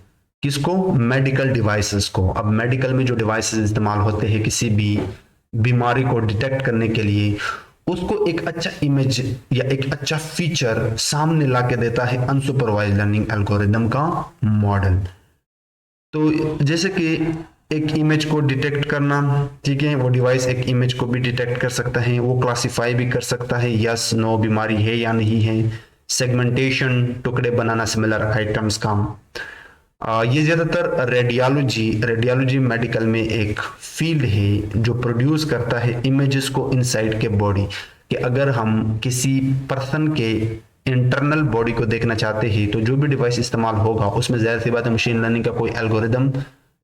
किसको, मेडिकल डिवाइसेस को। अब मेडिकल में जो डिवाइसेस इस्तेमाल होते हैं किसी भी बीमारी को डिटेक्ट करने के लिए, उसको एक अच्छा इमेज या एक अच्छा फीचर सामने ला के देता है अनसुपरवाइज लर्निंग एल्गोरिदम का मॉडल। तो जैसे कि एक इमेज को डिटेक्ट करना, ठीक है, वो डिवाइस एक इमेज को भी डिटेक्ट कर सकता है, वो क्लासिफाई भी कर सकता है यस नो बीमारी है या नहीं है, सेगमेंटेशन, टुकड़े बनाना सिमिलर आइटम्स का। ये ज़्यादातर रेडियोलॉजी मेडिकल में एक फील्ड है जो प्रोड्यूस करता है इमेजेस को इनसाइड के बॉडी, कि अगर हम किसी पर्सन के इंटरनल बॉडी को देखना चाहते हैं तो जो भी डिवाइस इस्तेमाल होगा उसमें ज़ाहिर सी बात है मशीन लर्निंग का कोई एल्गोरिदम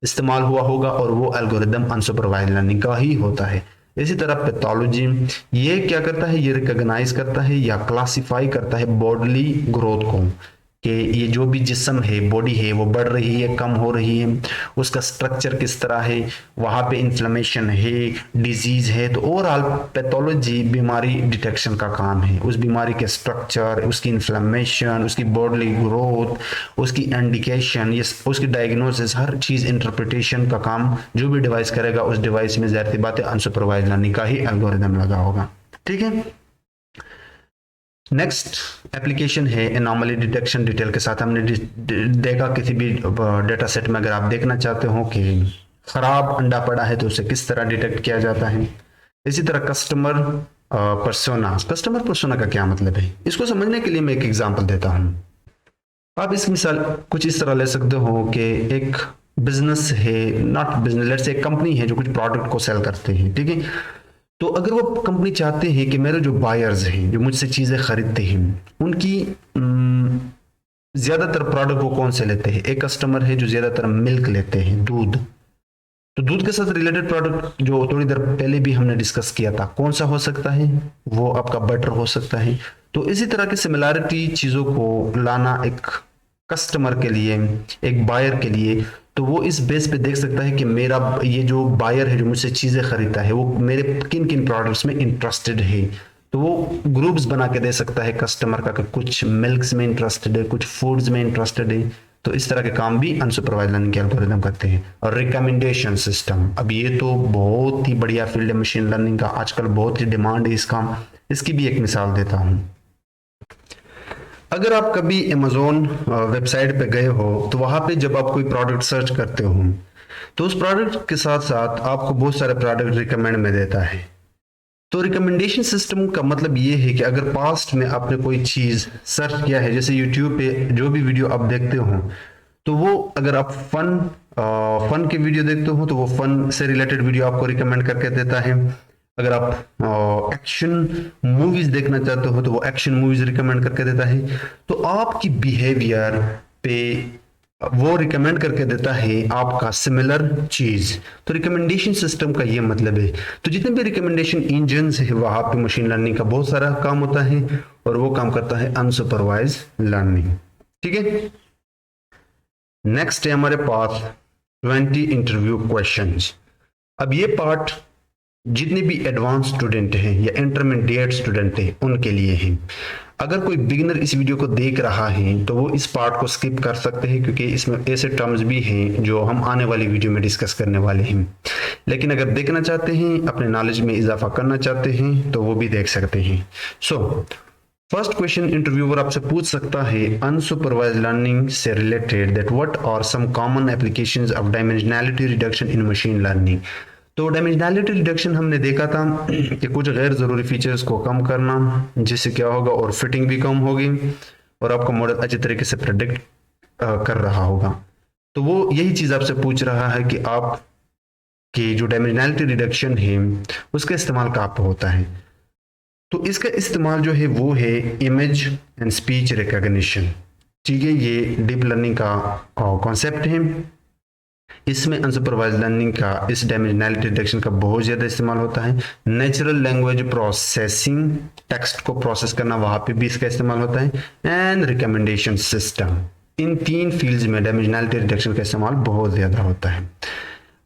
इस्तेमाल हुआ होगा और वो एल्गोरिदम अनसुपरवाइज लर्निंग का ही होता है। इसी तरह पैथोलॉजी ये क्या करता है, ये रिकॉग्नाइज करता है या क्लासिफाई करता है बॉडली ग्रोथ को, कि ये जो भी जिस्म है, बॉडी है, वो बढ़ रही है, कम हो रही है, उसका स्ट्रक्चर किस तरह है, वहाँ पे इन्फ्लेमेशन है, डिजीज है। तो ओवरऑल पैथोलॉजी बीमारी डिटेक्शन का काम है, उस बीमारी के स्ट्रक्चर, उसकी इन्फ्लेमेशन, उसकी बॉडली ग्रोथ, उसकी इंडिकेशन, ये उसकी डायग्नोसिस, हर चीज़ इंटरप्रिटेशन का काम जो भी डिवाइस करेगा उस डिवाइस में ज़ाहिर सी बात है अनसुपरवाइज लर्निंग का ही एल्गोरिदम लगा होगा। ठीक है, नेक्स्ट एप्लीकेशन है एनॉमली डिटेक्शन। डिटेल के साथ हमने देखा किसी भी डेटा सेट में अगर आप देखना चाहते हो कि खराब अंडा पड़ा है तो उसे किस तरह डिटेक्ट किया जाता है। इसी तरह कस्टमर पर्सोना का क्या मतलब है, इसको समझने के लिए मैं एक एग्जांपल देता हूं। आप इस मिसाल कुछ इस तरह ले सकते हो कि एक बिजनेस है, नॉट बिजनेस, लेट्स से एक कंपनी है जो कुछ प्रोडक्ट को सेल करते हैं, ठीक है। तो अगर वो कंपनी चाहते हैं कि मेरे जो बायर्स हैं, जो मुझसे चीज़ें खरीदते हैं, उनकी ज़्यादातर प्रोडक्ट वो कौन से लेते हैं। एक कस्टमर है जो ज़्यादातर मिल्क लेते हैं, दूध। तो दूध के साथ रिलेटेड प्रोडक्ट जो थोड़ी देर पहले भी हमने डिस्कस किया था, कौन सा हो सकता है, वो आपका बटर हो सकता है। तो इसी तरह की सिमिलैरिटी चीज़ों को लाना एक कस्टमर के लिए, एक बायर के लिए, तो वो इस बेस पे देख सकता है कि मेरा ये जो बायर है जो मुझसे चीज़ें खरीदता है वो मेरे किन किन प्रोडक्ट्स में इंटरेस्टेड है। तो वो ग्रुप्स बना के दे सकता है कस्टमर का कि कुछ मिल्क्स में इंटरेस्टेड है, कुछ फूड्स में इंटरेस्टेड है। तो इस तरह के काम भी अनसुपरवाइज्ड लर्निंग के एल्गोरिदम करते हैं। और रिकमेंडेशन सिस्टम, अब ये तो बहुत ही बढ़िया फील्ड है मशीन लर्निंग का, आजकल बहुत ही डिमांड है इसका। इसकी भी एक मिसाल देता हूँ। अगर आप कभी अमेज़ॉन वेबसाइट पे गए हो तो वहां पे जब आप कोई प्रोडक्ट सर्च करते हो तो उस प्रोडक्ट के साथ साथ आपको बहुत सारे प्रोडक्ट रिकमेंड में देता है। तो रिकमेंडेशन सिस्टम का मतलब ये है कि अगर पास्ट में आपने कोई चीज़ सर्च किया है, जैसे यूट्यूब पे जो भी वीडियो आप देखते हो, तो वो अगर आप फन के वीडियो देखते हो तो वो फन से रिलेटेड वीडियो आपको रिकमेंड करके देता है। अगर आप एक्शन मूवीज देखना चाहते हो तो वो एक्शन मूवीज रिकमेंड करके देता है। तो आपकी बिहेवियर पे वो रिकमेंड करके देता है आपका सिमिलर चीज। तो रिकमेंडेशन सिस्टम का ये मतलब है। तो जितने भी रिकमेंडेशन इंजन्स है वहां पे मशीन लर्निंग का बहुत सारा काम होता है और वो काम करता है अनसुपरवाइज लर्निंग। ठीक है, नेक्स्ट है हमारे पास 20 इंटरव्यू क्वेश्चंस। अब ये पार्ट जितने भी एडवांस स्टूडेंट हैं या इंटरमीडिएट स्टूडेंट हैं उनके लिए हैं। अगर कोई बिगिनर इस वीडियो को देख रहा है तो वो इस पार्ट को स्किप कर सकते हैं, क्योंकि इसमें ऐसे टर्म्स भी हैं जो हम आने वाली वीडियो में डिस्कस करने वाले हैं। लेकिन अगर देखना चाहते हैं, अपने नॉलेज में इजाफा करना चाहते हैं, तो वो भी देख सकते हैं। सो फर्स्ट क्वेश्चन इंटरव्यूअर आपसे पूछ सकता है अनसुपरवाइज्ड लर्निंग से related, that what are some common applications of dimensionality reduction in machine learning. तो डायमेंशनैलिटी रिडक्शन हमने देखा था कि कुछ गैर ज़रूरी फीचर्स को कम करना, जिससे क्या होगा और फिटिंग भी कम होगी और आपका मॉडल अच्छे तरीके से प्रेडिक्ट कर रहा होगा। तो वो यही चीज़ आपसे पूछ रहा है कि आप की जो डायमेंशनैलिटी रिडक्शन है उसका इस्तेमाल कहाँ पर होता है। तो इसका इस्तेमाल जो है वो है इमेज एंड स्पीच रिकॉग्निशन। ठीक है, ये डीप लर्निंग का कॉन्सेप्ट है। इसमें अनसुपरवाइज्ड लर्निंग का, इस डायमेंशनैलिटी डिटेक्शन का बहुत ज़्यादा इस्तेमाल होता है। नेचुरल लैंग्वेज प्रोसेसिंग, टेक्स्ट को प्रोसेस करना, वहाँ पे भी इसका इस्तेमाल होता है। एंड रिकमेंडेशन सिस्टम, इन तीन फील्ड्स में डायमेंशनैलिटी डिटेक्शन का इस्तेमाल बहुत ज़्यादा होता है।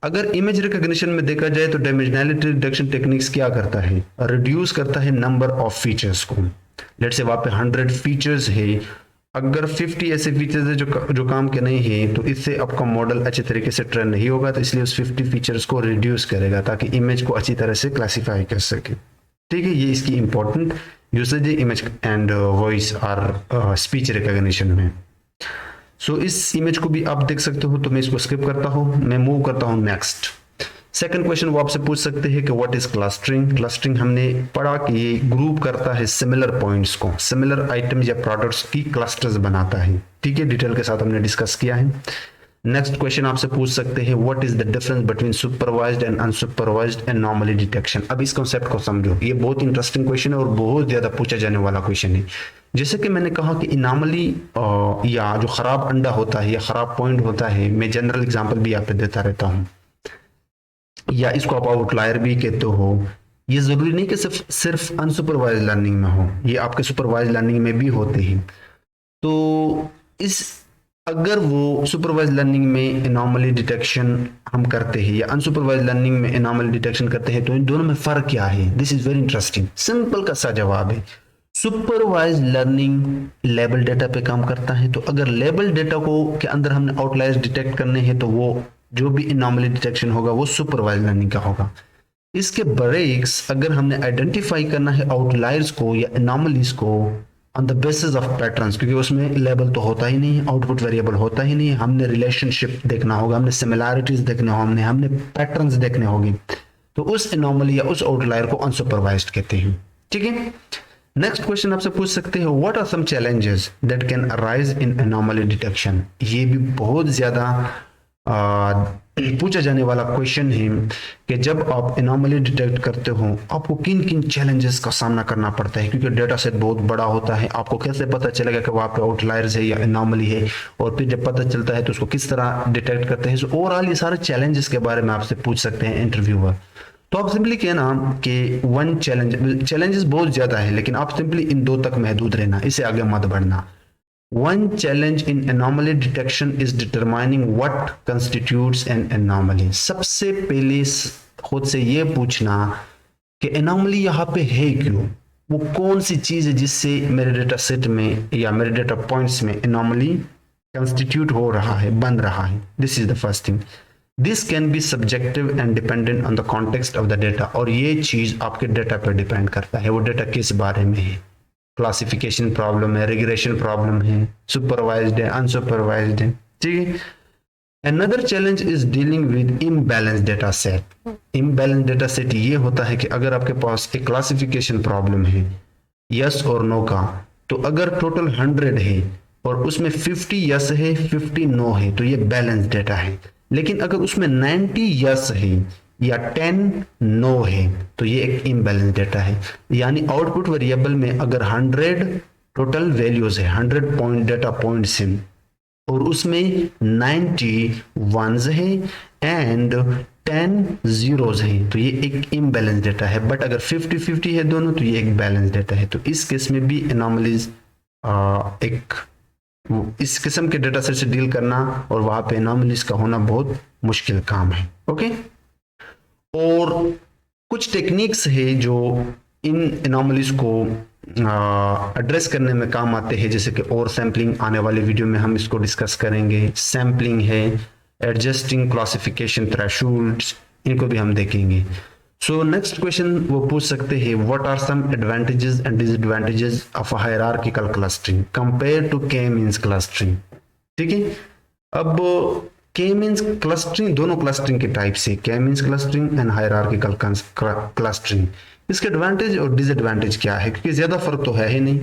अगर इमेज रिकॉग्निशन में देखा जाए तो डायमेंशनैलिटी डिटेक्शन टेक्निक्स क्या करता है, रिड्यूस करता है नंबर ऑफ फीचर्स को। लेट्स से वहाँ पे 100 फीचर्स है, अगर 50 ऐसे फीचर्स है जो काम के नहीं है तो इससे आपका मॉडल अच्छे तरीके से ट्रेन नहीं होगा। तो इसलिए उस 50 फीचर्स को रिड्यूस करेगा ताकि इमेज को अच्छी तरह से क्लासिफाई कर सके। ठीक है, ये इसकी इंपॉर्टेंट यूसेज है इमेज एंड वॉइस और स्पीच रिकॉग्निशन में। सो इस इमेज को भी आप देख सकते हो, तो मैं इसको स्किप करता हूँ, मैं मूव करता हूँ नेक्स्ट। सेकंड क्वेश्चन वो आपसे पूछ सकते हैं कि व्हाट इज क्लस्टरिंग। क्लस्टरिंग हमने पढ़ा कि ये ग्रुप करता है सिमिलर पॉइंट्स को, सिमिलर आइटम्स या प्रोडक्ट्स की क्लस्टर्स बनाता है। ठीक है, डिटेल के साथ हमने डिस्कस किया है। नेक्स्ट क्वेश्चन आपसे पूछ सकते हैं what is the difference between supervised and unsupervised anomaly detection. अब इस कॉन्सेप्ट को समझो, ये बहुत इंटरेस्टिंग क्वेश्चन है और बहुत ज्यादा पूछा जाने वाला क्वेश्चन है। जैसे कि मैंने कहा कि इनामली या जो खराब अंडा होता है या खराब पॉइंट होता है, मैं जनरल एग्जांपल भी यहाँ पे देता रहता हूँ, या इसको आप आउटलायर भी कहते हो। ये जरूरी नहीं कि सिर्फ अनसुपरवाइज लर्निंग में हो, ये आपके सुपरवाइज लर्निंग में भी होते हैं। तो इस अगर वो सुपरवाइज लर्निंग में एनॉमली डिटेक्शन हम करते हैं या अनसुपरवाइज लर्निंग में एनॉमली डिटेक्शन करते हैं, तो इन दोनों में फर्क क्या है? This is very interesting. Simple का सा जवाब है, सुपरवाइज लर्निंग लेबल डेटा पे काम करता है। तो अगर लेबल डेटा को के अंदर हमने आउटलायर्स डिटेक्ट करने हैं, तो वो जो भी एनॉमली डिटेक्शन होगा वो सुपरवाइज लर्निंग का होगा। इसके ब्रेक्स अगर हमने आइडेंटिफाई करना है आउटलायर्स को या एनॉमलीज को on the basis of patterns, क्योंकि उसमें लेबल तो होता ही नहीं है, आउटपुट वेरिएबल होता ही नहीं है, हमने रिलेशनशिप देखना होगा, हमने सिमिलैरिटीज देखने होंगे, हमने पैटर्न्स देखने होंगे, तो उस एनॉमली या उस आउटलायर को अनसुपरवाइज्ड कहते हैं। ठीक है, नेक्स्ट क्वेश्चन आपसे पूछ सकते हैं what are some challenges that can arise in anomaly detection. ये भी बहुत ज्यादा पूछा जाने वाला क्वेश्चन है कि जब आप एनॉमली डिटेक्ट करते हो आपको किन किन चैलेंजेस का सामना करना पड़ता है, क्योंकि डेटा सेट बहुत बड़ा होता है। आपको कैसे पता चलेगा कि वहां पे आउटलायर्स है या एनॉमली है, और फिर जब पता चलता है तो उसको किस तरह डिटेक्ट करते हैं। सो ओवरऑल ये सारे चैलेंजेस के बारे में आपसे पूछ सकते हैं इंटरव्यूअर। तो आप सिंपली कहना कि वन चैलेंजेस बहुत ज्यादा है, लेकिन आप सिंपली इन दो तक महदूद रहना, इससे आगे मत बढ़ना। One challenge in anomaly detection is determining what constitutes an anomaly. सबसे पहले खुद से ये पूछना कि anomaly यहाँ पे है क्यों, वो कौन सी चीज है जिससे मेरे डेटा सेट में या मेरे डेटा पॉइंट्स में anomaly constitute हो रहा है, बन रहा है। This is the first thing. This can be subjective and dependent on the context of the data. और ये चीज आपके डेटा पर डिपेंड करता है, वो डेटा किस बारे में है। क्लासिफिकेशन प्रॉब्लम है, रिग्रेशन प्रॉब्लम है, सुपरवाइज्ड है, अनसुपरवाइज्ड है। ठीक है, another challenge is dealing with imbalance data set. Imbalance data set ये होता है कि अगर आपके पास एक क्लासिफिकेशन प्रॉब्लम है यस और नो का, तो अगर टोटल 100 है और उसमें 50 यस है 50 नो है, तो ये बैलेंस डेटा है। लेकिन अगर उसमें 90 यस है या 10 नो है, तो ये एक इम्बैलेंस डेटा है। यानी आउटपुट वेरिएबल में अगर 100 टोटल वैल्यूज है, 100 पॉइंट डेटा पॉइंट्स हैं, और उसमें 90 वंस है एंड 10 जीरोज हैं, तो ये एक इम्बैलेंस डेटा है। बट अगर 50-50 है दोनों, तो ये एक बैलेंस डेटा है। तो इस केस में भी एनॉमलीज इस किस्म के डेटा सेट से डील करना और वहां पे एनॉमलीज का होना बहुत मुश्किल काम है। ओके, और कुछ टेक्निक्स है जो इन एनॉमलीज को एड्रेस करने में काम आते हैं, जैसे कि और सैम्पलिंग, आने वाले वीडियो में हम इसको डिस्कस करेंगे। सैम्पलिंग है, एडजस्टिंग क्लासिफिकेशन थ्रेशोल्ड्स, इनको भी हम देखेंगे। सो नेक्स्ट क्वेश्चन वो पूछ सकते हैं what are some advantages and disadvantages of hierarchical clustering compare to K means clustering. ठीक है, अब के मींस क्लस्टरिंग, दोनों क्लस्टरिंग के टाइप से, K means clustering and hierarchical clustering, इसके एडवांटेज और डिसएडवांटेज क्या है, क्योंकि ज्यादा फर्क तो है ही नहीं।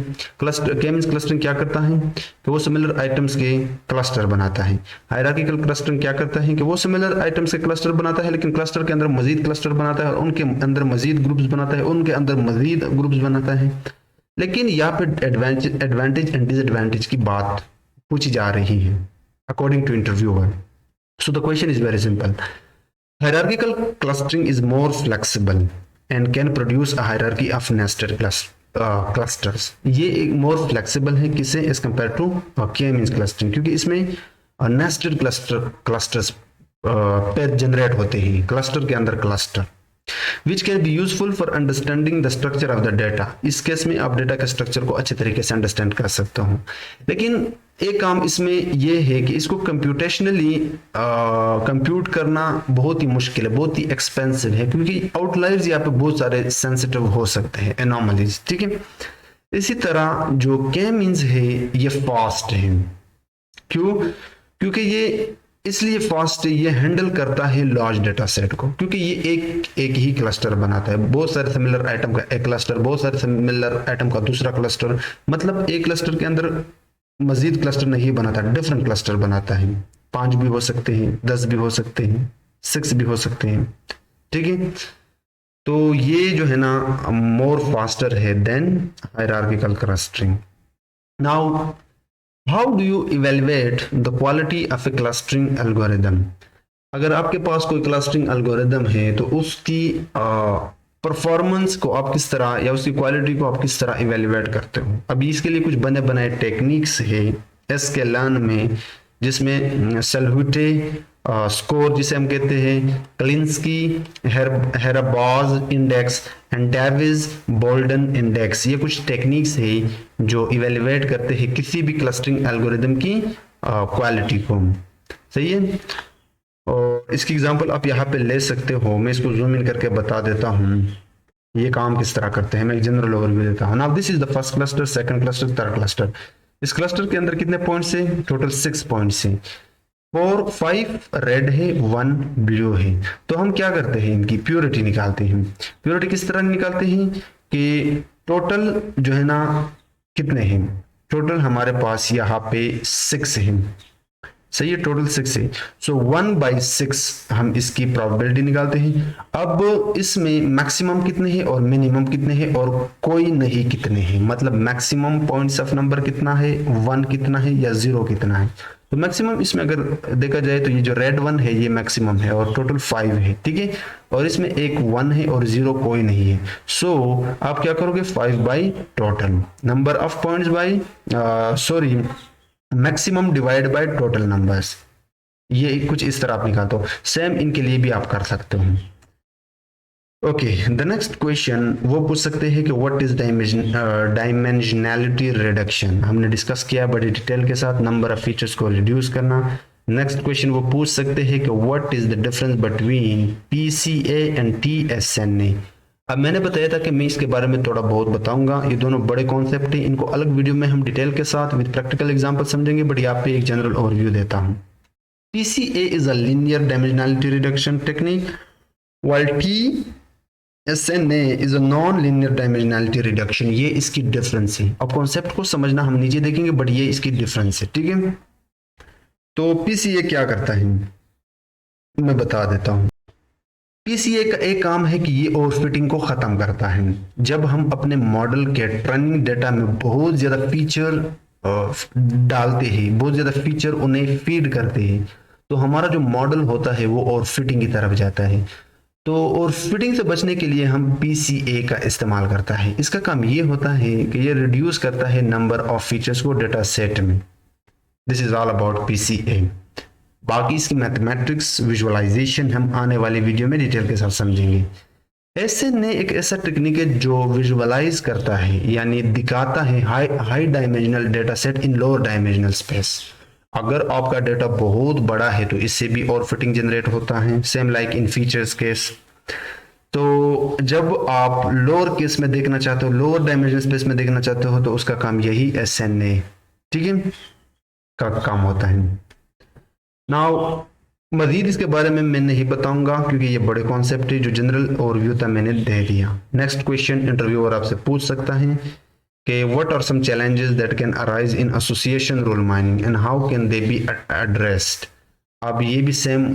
के मींस क्लस्टरिंग क्या करता है कि वो सिमिलर आइटम्स के क्लस्टर बनाता है। हायरार्किकल क्लस्टरिंग क्या करता है कि वो सिमिलर आइटम्स के क्लस्टर बनाता है, लेकिन क्लस्टर के अंदर मजीद क्लस्टर बनाता है और उनके अंदर मजीद ग्रुप्स बनाता है, उनके अंदर मजीद ग्रुप्स बनाता है। लेकिन यहाँ पे एडवांटेज एंड डिसएडवांटेज की बात पूछी जा रही है according to interviewer. So the question is very simple. Hierarchical clustering is more flexible and can produce a hierarchy of nested clusters. ये एक more flexible है किसे as compared to K-means clustering, क्योंकि इसमें nested clusters पे generate होते हैं, cluster के अंदर cluster, which can be useful for understanding the structure of the data. इस केस में आप डेटा के स्ट्रक्चर को अच्छे तरीके से अंडरस्टैंड कर सकते हो। लेकिन एक काम इसमें ये है कि इसको कंप्यूटेशनली कंप्यूट करना बहुत ही मुश्किल है, बहुत ही एक्सपेंसिव है, क्योंकि आउटलायर्स यहाँ पे बहुत सारे सेंसिटिव हो सकते हैं, एनोमलीज, ठीक है। इसी तरह जो के मींस है ये फास्ट है। क्यों? क्योंकि ये इसलिए फास्ट है, ये हैंडल करता है लार्ज डेटा सेट को, क्योंकि ये एक ही क्लस्टर बनाता है, बहुत सारे सिमिलर आइटम का एक क्लस्टर, बहुत सारे सिमिलर आइटम का दूसरा क्लस्टर, मतलब एक क्लस्टर के अंदर मजीद क्लस्टर नहीं बनाता, डिफरेंट क्लस्टर बनाता है। 5 भी हो सकते हैं, 10 भी हो सकते हैं, 6 भी हो सकते हैं, ठीक है। तो ये जो है ना मोर फास्टर है than hierarchical clustering. Now how do you evaluate the quality of a clustering algorithm? अगर आपके पास कोई क्लस्टरिंग एल्गोरिदम है तो उसकी परफॉर्मेंस को आप किस तरह या उसकी क्वालिटी को आप किस तरह इवेलुएट करते हो? अभी इसके लिए कुछ बने बनाए टेक्निक्स है sklearn में, जिसमें सेल्हुटे स्कोर जिसे हम कहते हैं, क्लिंस्की हेराबाज इंडेक्स एंड डेविस बोल्डन इंडेक्स, ये कुछ टेक्निक्स है जो इवेलुएट करते हैं किसी भी क्लस्टरिंग एल्गोरिदम की क्वालिटी को। सही है। और इसकी एग्जांपल आप यहाँ पे ले सकते हो, मैं इसको जूम इन करके बता देता हूँ ये काम किस तरह करते हैं। मैं एक जनरल ओवरव्यू देता हूँ। Now this is the first cluster, second cluster, third cluster. इस क्लस्टर के अंदर कितने पॉइंट्स हैं? टोटल 6 पॉइंट्स हैं। 4 5 रेड है, 1 ब्लू है। तो हम क्या करते हैं, इनकी प्योरिटी निकालते हैं। प्योरिटी किस तरह निकालते हैं कि टोटल जो है ना कितने हैं, टोटल हमारे पास यहाँ पे 6 है। सही है, टोटल 6 है। सो 1/6 हम इसकी प्रोबेबिलिटी निकालते हैं। अब इसमें मैक्सिमम कितने हैं और मिनिमम कितने हैं और कोई नहीं कितने हैं, मतलब मैक्सिमम पॉइंट्स ऑफ नंबर कितना है, 1 कितना है या 0 कितना है। तो मैक्सिमम इसमें अगर देखा जाए तो ये जो रेड 1 है ये मैक्सिमम है और टोटल 5 है, ठीक है। और इसमें एक 1 है और 0 कोई नहीं है। सो आप क्या करोगे, 5 by total number of points by sorry maximum divide by total numbers, ये कुछ इस तरह आप निकालते हो। सेम इनके लिए भी आप कर सकते हो। ओके, द नेक्स्ट क्वेश्चन वो पूछ सकते हैं कि व्हाट इज डायमेंशनैलिटी रिडक्शन। हमने डिस्कस किया बड़ी डिटेल के साथ, नंबर ऑफ फीचर्स को रिड्यूस करना। नेक्स्ट क्वेश्चन वो पूछ सकते हैं कि what is the difference between PCA and TSNE. अब मैंने बताया था कि मैं इसके बारे में थोड़ा बहुत बताऊंगा। ये दोनों बड़े कॉन्सेप्ट हैं, इनको अलग वीडियो में हम डिटेल के साथ विद प्रैक्टिकल एग्जांपल समझेंगे, बट यहाँ पे एक जनरल ओवरव्यू देता हूँ। PCA is a linear dimensionality reduction technique while TSNA is a non linear dimensionality reduction. ये इसकी डिफरेंस है। अब कॉन्सेप्ट को समझना हम नीचे देखेंगे, बट ये इसकी डिफरेंस है, ठीक है। तो PCA क्या करता है मैं बता देता हूँ। पीसीए का एक काम है कि ये ओवरफिटिंग को खत्म करता है। जब हम अपने मॉडल के ट्रेनिंग डेटा में बहुत ज्यादा फीचर डालते हैं, बहुत ज्यादा फीचर उन्हें फीड करते हैं, तो हमारा जो मॉडल होता है वो ओवरफिटिंग की तरफ जाता है। तो ओवरफिटिंग से बचने के लिए हम पीसीए का इस्तेमाल करता है। इसका काम ये होता है कि ये रिड्यूस करता है नंबर ऑफ फीचर्स को डेटा सेट में। This is all about PCA. बाकी इसकी मैथमेटिक्स विजुअलाइजेशन हम आने वाले वीडियो में डिटेल के साथ समझेंगे। एसएनए एक ऐसा टेक्निक है जो विजुअलाइज करता है, यानी दिखाता है हाई डायमेंशनल डेटा सेट इन लोअर डायमेंशनल स्पेस। अगर आपका डेटा बहुत बड़ा है तो इससे भी और फिटिंग जनरेट होता है, same like in features case. तो जब आप लोअर केस में देखना चाहते हो, लोअर डायमेंशनल स्पेस में देखना चाहते हो, तो उसका काम यही एसएनए, ठीक है, का काम होता है। नाउ मजीद इसके बारे में मैं नहीं बताऊंगा क्योंकि ये बड़े कॉन्सेप्ट है, जो जनरल ओवरव्यू था मैंने दे दिया। नेक्स्ट क्वेश्चन इंटरव्यूअर आपसे पूछ सकता है कि what are some challenges that can arise in association rule mining and how can they be addressed. अब ये भी सेम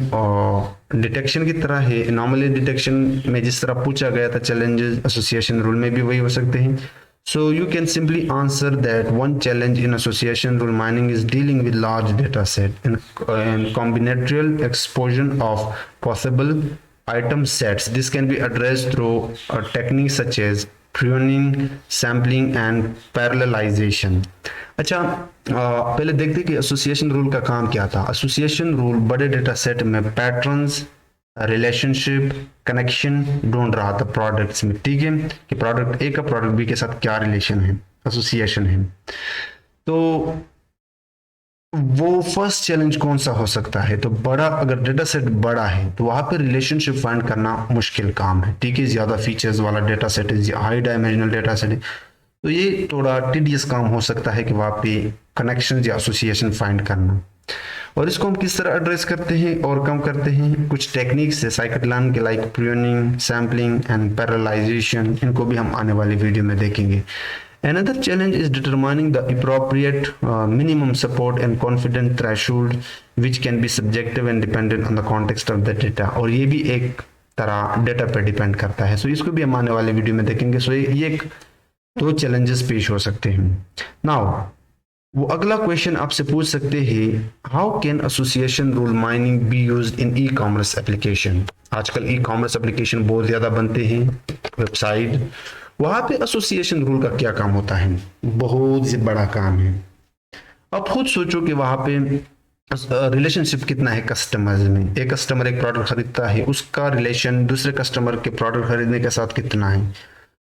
डिटेक्शन की तरह है। एनोमली डिटेक्शन में जिस तरह पूछा गया था चैलेंजेस, एसोसिएशन रूल में भी वही हो सकते हैं। So you can simply answer that one challenge in association rule mining is dealing with large data set and combinatorial exposure of possible item sets. This can be addressed through a technique such as pruning, sampling and parallelization. अच्छा, पहले देखते कि association rule का काम क्या था। Association rule बड़े data set में पैटर्न्स, रिलेशनशिप, कनेक्शन ढूंढ रहा था प्रोडक्ट्स में, ठीक है, कि प्रोडक्ट ए का प्रोडक्ट बी के साथ क्या रिलेशन है, एसोसिएशन है। तो वो फर्स्ट चैलेंज कौन सा हो सकता है? तो बड़ा, अगर डेटा सेट बड़ा है तो वहां पे रिलेशनशिप फाइंड करना मुश्किल काम है, ठीक है। ज्यादा फीचर्स वाला डेटा सेट है, हाई डायमेंशनल डेटा सेट है, तो ये थोड़ा टीडियस काम हो सकता है कि वहां पे कनेक्शन या एसोसिएशन फाइंड करना। और इसको हम किस तरह एड्रेस करते हैं और कम करते हैं? कुछ टेक्निक्स है साइकिट-लर्न के, लाइक प्रूनिंग, सैम्पलिंग एंड पैरेललाइजेशन, इनको भी हम आने वाली वीडियो में देखेंगे। Another challenge is determining the appropriate minimum support and confidence threshold, which can be subjective and dependent on the context of the data। और ये भी एक तरह डेटा पे डिपेंड करता है। सो इसको भी हम आने वाले वीडियो में देखेंगे। सो ये एक दो चैलेंजेस पेश हो सकते हैं। नाउ वो अगला क्वेश्चन आपसे पूछ सकते हैं, how can association rule mining be used in e commerce application? आजकल ई कॉमर्स एप्लीकेशन बहुत ज्यादा बनते हैं, वेबसाइट, वहां पे एसोसिएशन रूल का क्या काम होता है? बहुत ही बड़ा काम है। अब खुद सोचो कि वहां पे रिलेशनशिप कितना है कस्टमर्स में। एक कस्टमर एक प्रोडक्ट खरीदता है, उसका रिलेशन दूसरे कस्टमर के प्रोडक्ट खरीदने के साथ कितना है?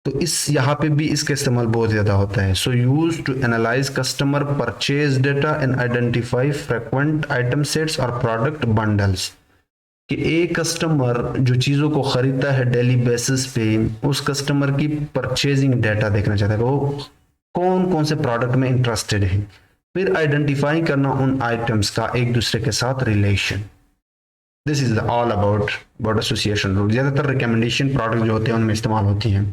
तो इस यहाँ पे भी इसका इस्तेमाल बहुत ज्यादा होता है। So use to analyze customer purchase data and identify frequent item sets और प्रोडक्ट बंडल्स। कि एक कस्टमर जो चीज़ों को खरीदता है डेली बेसिस पे, उस कस्टमर की परचेजिंग डाटा देखना चाहता है, वो कौन कौन से प्रोडक्ट में इंटरेस्टेड है, फिर आइडेंटिफाई करना उन आइटम्स का एक दूसरे के साथ relation. This is all about association rule. ज्यादातर रिकमेंडेशन प्रोडक्ट जो होते हैं उनमें इस्तेमाल होती हैं।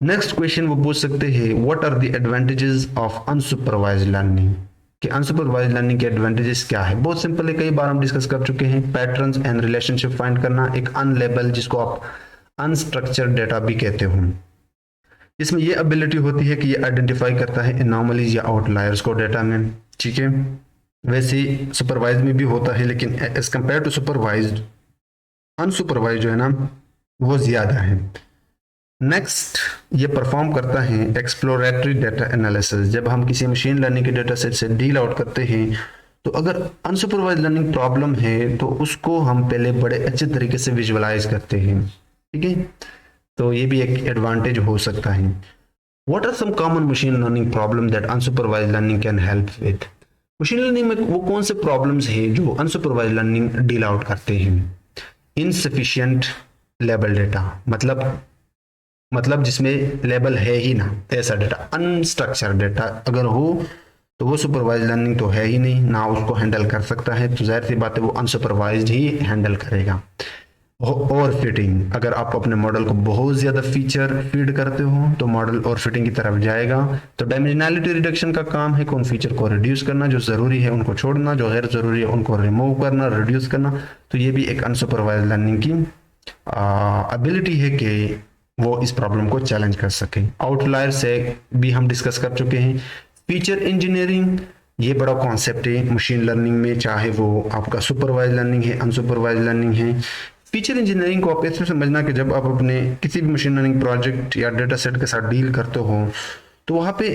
नेक्स्ट क्वेश्चन वो पूछ सकते हैं, what are the advantages of unsupervised learning? कि अनसुपरवाइज लर्निंग के एडवांटेजेस क्या है? बहुत सिंपल है, कई बार हम डिस्कस कर चुके हैं। पैटर्न्स एंड रिलेशनशिप फाइंड करना, एक अनलेबल, जिसको आप अनस्ट्रक्चर्ड डेटा भी कहते हो, इसमें ये एबिलिटी होती है कि ये आइडेंटिफाई करता है एनोमलीज या आउटलायर्स को डेटा में, ठीक है। वैसे सुपरवाइज में भी होता है, लेकिन as compare to supervised, unsupervised जो है ना वो ज्यादा है। नेक्स्ट ये परफॉर्म करता है एक्सप्लोरेटरी डेटा एनालिसिस। जब हम किसी मशीन लर्निंग के डेटा सेट से डील आउट करते हैं, तो अगर अनसुपरवाइज लर्निंग प्रॉब्लम है तो उसको हम पहले बड़े अच्छे तरीके से विजुअलाइज करते हैं, ठीक है। तो ये भी एक एडवांटेज हो सकता है। What are some common machine learning problem that unsupervised learning can help with? Machine learning में वो कौन से प्रॉब्लम्स हैं जो अनसुपरवाइज लर्निंग डील आउट करते हैं? इनसफिशिएंट लेबल डेटा, मतलब जिसमें लेबल है ही ना ऐसा डेटा। अनस्ट्रक्चर्ड डेटा अगर हो तो वो सुपरवाइज लर्निंग तो है ही नहीं, ना उसको हैंडल कर सकता है, तो जाहिर सी बात है वो अनसुपरवाइज्ड ही हैंडल करेगा। और फिटिंग, अगर आप अपने मॉडल को बहुत ज्यादा फीचर फीड करते हो तो मॉडल और फिटिंग की तरफ जाएगा। तो डायमेंशनैलिटी रिडक्शन का काम है उन फीचर को रिड्यूस करना, जो जरूरी है उनको छोड़ना, जो गैर जरूरी है उनको रिमूव करना, रिड्यूस करना। तो ये भी एक अनसुपरवाइज लर्निंग की एबिलिटी है कि वो इस प्रॉब्लम को चैलेंज कर सके। आउटलायर से भी हम डिस्कस कर चुके हैं। फीचर इंजीनियरिंग, ये बड़ा कॉन्सेप्ट है मशीन लर्निंग में, चाहे वो आपका सुपरवाइज लर्निंग है, अनसुपरवाइज लर्निंग है। फीचर इंजीनियरिंग को आप ऐसे समझना कि जब आप अपने किसी भी मशीन लर्निंग प्रोजेक्ट या डेटा सेट के साथ डील करते हो, तो वहां पे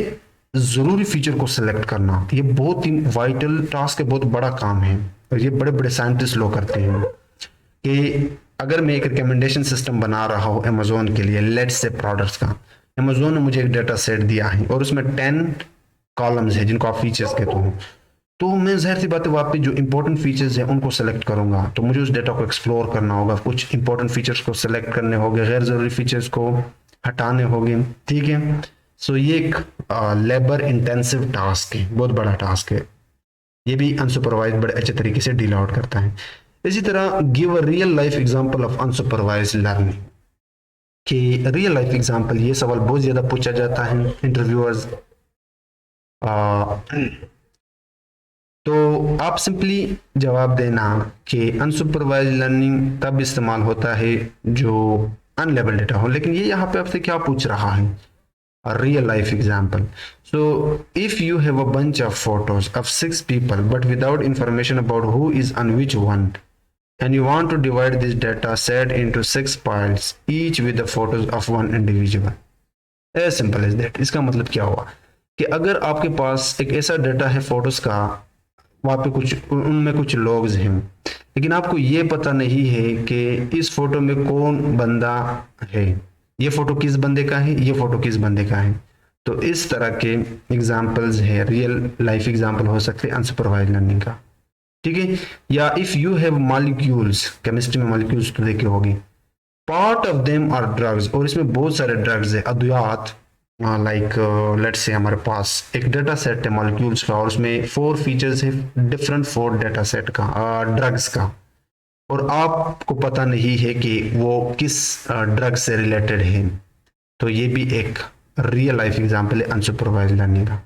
जरूरी फीचर को सिलेक्ट करना, ये बहुत ही वाइटल टास्क है, बहुत बड़ा काम है, और ये बड़े बड़े साइंटिस्ट लोग करते हैं। कि अगर मैं एक रिकमेंडेशन सिस्टम बना रहा हूँ अमेजोन के लिए, लेट्स से प्रोडक्ट्स का, अमेजोन ने मुझे एक डेटा सेट दिया है और उसमें 10 कॉलम्स है जिनको आप फीचर्स कहते हो, तो मैं जाहिर सी बात है वहाँ पे जो इंपॉर्टेंट फीचर्स हैं उनको सेलेक्ट करूंगा। तो मुझे उस डेटा को एक्सप्लोर करना होगा, कुछ इंपॉर्टेंट फीचर्स को सेलेक्ट करने होंगे, गैर जरूरी फीचर्स को हटाने होंगे, ठीक है। सो ये एक लेबर इंटेंसिव टास्क है, बहुत बड़ा टास्क है। ये भी अनसुपरवाइज बड़े अच्छे तरीके से डील आउट करता है। इसी तरह give a real life example of unsupervised learning. कि रियल लाइफ एग्जांपल, ये सवाल बहुत ज्यादा पूछा जाता है इंटरव्यूअर्स। तो आप सिंपली जवाब देना कि अनसुपरवाइज्ड लर्निंग तब इस्तेमाल होता है जो अनलेबल डेटा हो। लेकिन ये यहाँ पे आपसे क्या पूछ रहा है? A real life example. So if you have a bunch of photos of 6 people but without information about who is on which one, and you want to divide this data set into 6 files, each with the photos of one individual. As simple as that. इसका मतलब क्या हुआ कि अगर आपके पास एक ऐसा data है फोटोज का, वहाँ पे कुछ उनमें कुछ लोग हैं, लेकिन आपको ये पता नहीं है कि इस फोटो में कौन बंदा है, ये फोटो किस बंदे का है, ये फोटो किस बंदे का है। तो इस तरह के एग्जाम्पल्स है, रियल लाइफ एग्जाम्पल हो सकते हैं अनसुपरवाइज लर्निंग का, ठीक है। या if you have molecules, chemistry में मॉलिक्यूल्स तो देखे होगी, part of them are drugs, और इसमें बहुत सारे ड्रग्स है, अद्वियात, लाइक लेट्स से हमारे पास एक डेटा सेट है मॉलिक्यूल्स का और उसमें 4 फीचर्स है डिफरेंट 4 डेटा सेट का ड्रग्स का, और आपको पता नहीं है कि वो किस ड्रग से रिलेटेड है, तो ये भी एक रियल लाइफ एग्जांपल है अनसुपरवाइज्ड लर्निंग का।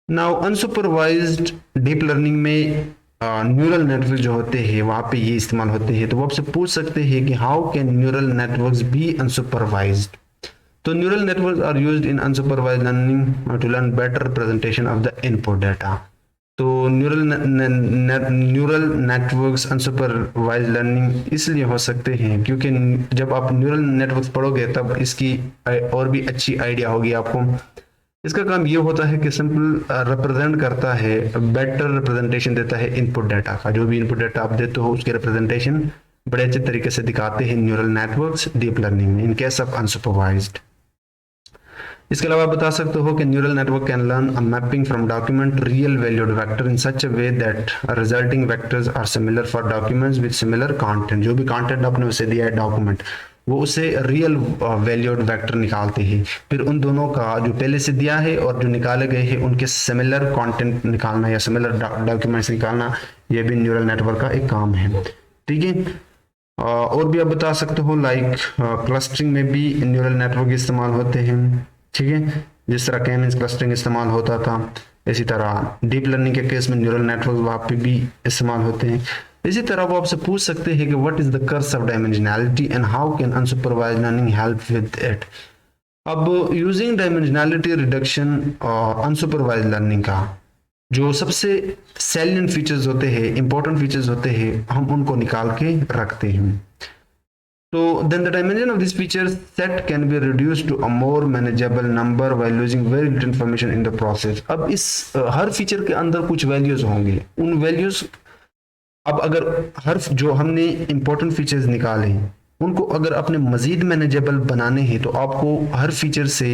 नाउ अनसुपरवाइज्ड डीप लर्निंग में न्यूरल नेटवर्क जो होते हैं वहां पे ये इस्तेमाल होते हैं, तो वो आपसे पूछ सकते हैं कि how can neural networks be unsupervised. तो neural networks are used in unsupervised learning to learn better representation of the input data. तो न्यूरल नेटवर्क्स अनसुपरवाइज्ड लर्निंग इसलिए हो सकते हैं क्योंकि जब आप न्यूरल नेटवर्क्स पढ़ोगे तब इसकी और भी अच्छी आइडिया होगी आपको। इसका काम ये होता है कि सिंपल रिप्रेजेंट करता है, बेटर रिप्रेजेंटेशन देता है इनपुट डाटा का, जो भी इनपुट डाटा आप देते हो उसके रिप्रेजेंटेशन बड़े अच्छे तरीके से दिखाते हैं न्यूरल नेटवर्क्स डीप लर्निंग में इन केस ऑफ अनसुपरवाइज्ड। इसके अलावा बता सकते हो कि neural network can learn a mapping from document real valued vector in such a way that resulting vectors are similar for documents with similar content. जो भी content आपने उसे दिया है डॉक्यूमेंट, वो उसे रियल वैल्यूड वेक्टर निकालते हैं, फिर उन दोनों का जो पहले से दिया है और जो निकाले गए हैं उनके सिमिलर कंटेंट निकालना या सिमिलर डॉक्यूमेंट्स निकालना, ये भी न्यूरल नेटवर्क का एक काम है, ठीक है। और भी आप बता सकते हो लाइक क्लस्टरिंग में भी न्यूरल नेटवर्क इस्तेमाल होते हैं, ठीक है, जिस तरह के मींस क्लस्टरिंग इस्तेमाल होता था, इसी तरह डीप लर्निंग के केस में न्यूरल नेटवर्क वहाँ पे भी इस्तेमाल होते हैं। इसी तरह वो आपसे पूछ सकते हैं कि what is the curse of dimensionality and how can unsupervised learning help with it. अब यूजिंग डायमेंशनैलिटी रिडक्शन और अनसुपरवाइज्ड लर्निंग का जो सबसे सैलिएंट फीचर्स होते हैं, इंपॉर्टेंट फीचर्स होते हैं, हम उनको निकाल के रखते हैं। So then the dimension of this feature set can be reduced to a more manageable number while losing very little information in the process। अब इस हर फीचर के अंदर कुछ वैल्यूज होंगे, उन वैल्यूज अब अगर हर जो हमने इंपॉर्टेंट फीचर्स निकाले उनको अगर अपने मजीद मैनेजेबल बनाने हैं तो आपको हर फीचर से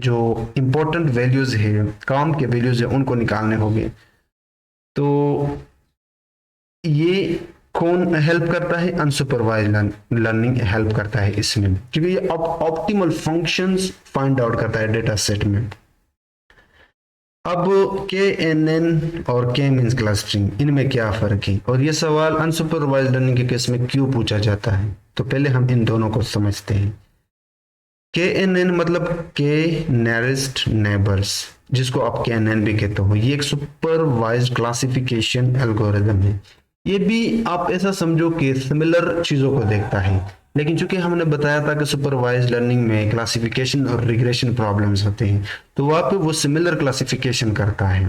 जो इंपॉर्टेंट वैल्यूज है, काम के वैल्यूज है, उनको निकालने होंगे। तो ये कौन हेल्प करता है? अनसुपरवाइज्ड लर्निंग हेल्प करता है इसमें, क्योंकि ये ऑप्टिमल फंक्शंस फाइंड आउट करता है डेटा सेट में। अब KNN और K मींस क्लस्टरिंग, इनमें क्या फर्क है, और ये सवाल अनसुपरवाइज्ड लर्निंग के केस में क्यों पूछा जाता है, तो पहले हम इन दोनों को समझते हैं। KNN मतलब K नियरेस्ट नेबर्स, जिसको आप KNN भी कहते हो, ये एक सुपरवाइज्ड क्लासिफिकेशन एल्गोरिथम है। ये भी आप ऐसा समझो कि सिमिलर चीजों को देखता है, लेकिन चूंकि हमने बताया था कि सुपरवाइज्ड लर्निंग में क्लासिफिकेशन और रिग्रेशन प्रॉब्लम्स होते हैं, तो वहां पे वो सिमिलर क्लासिफिकेशन करता है।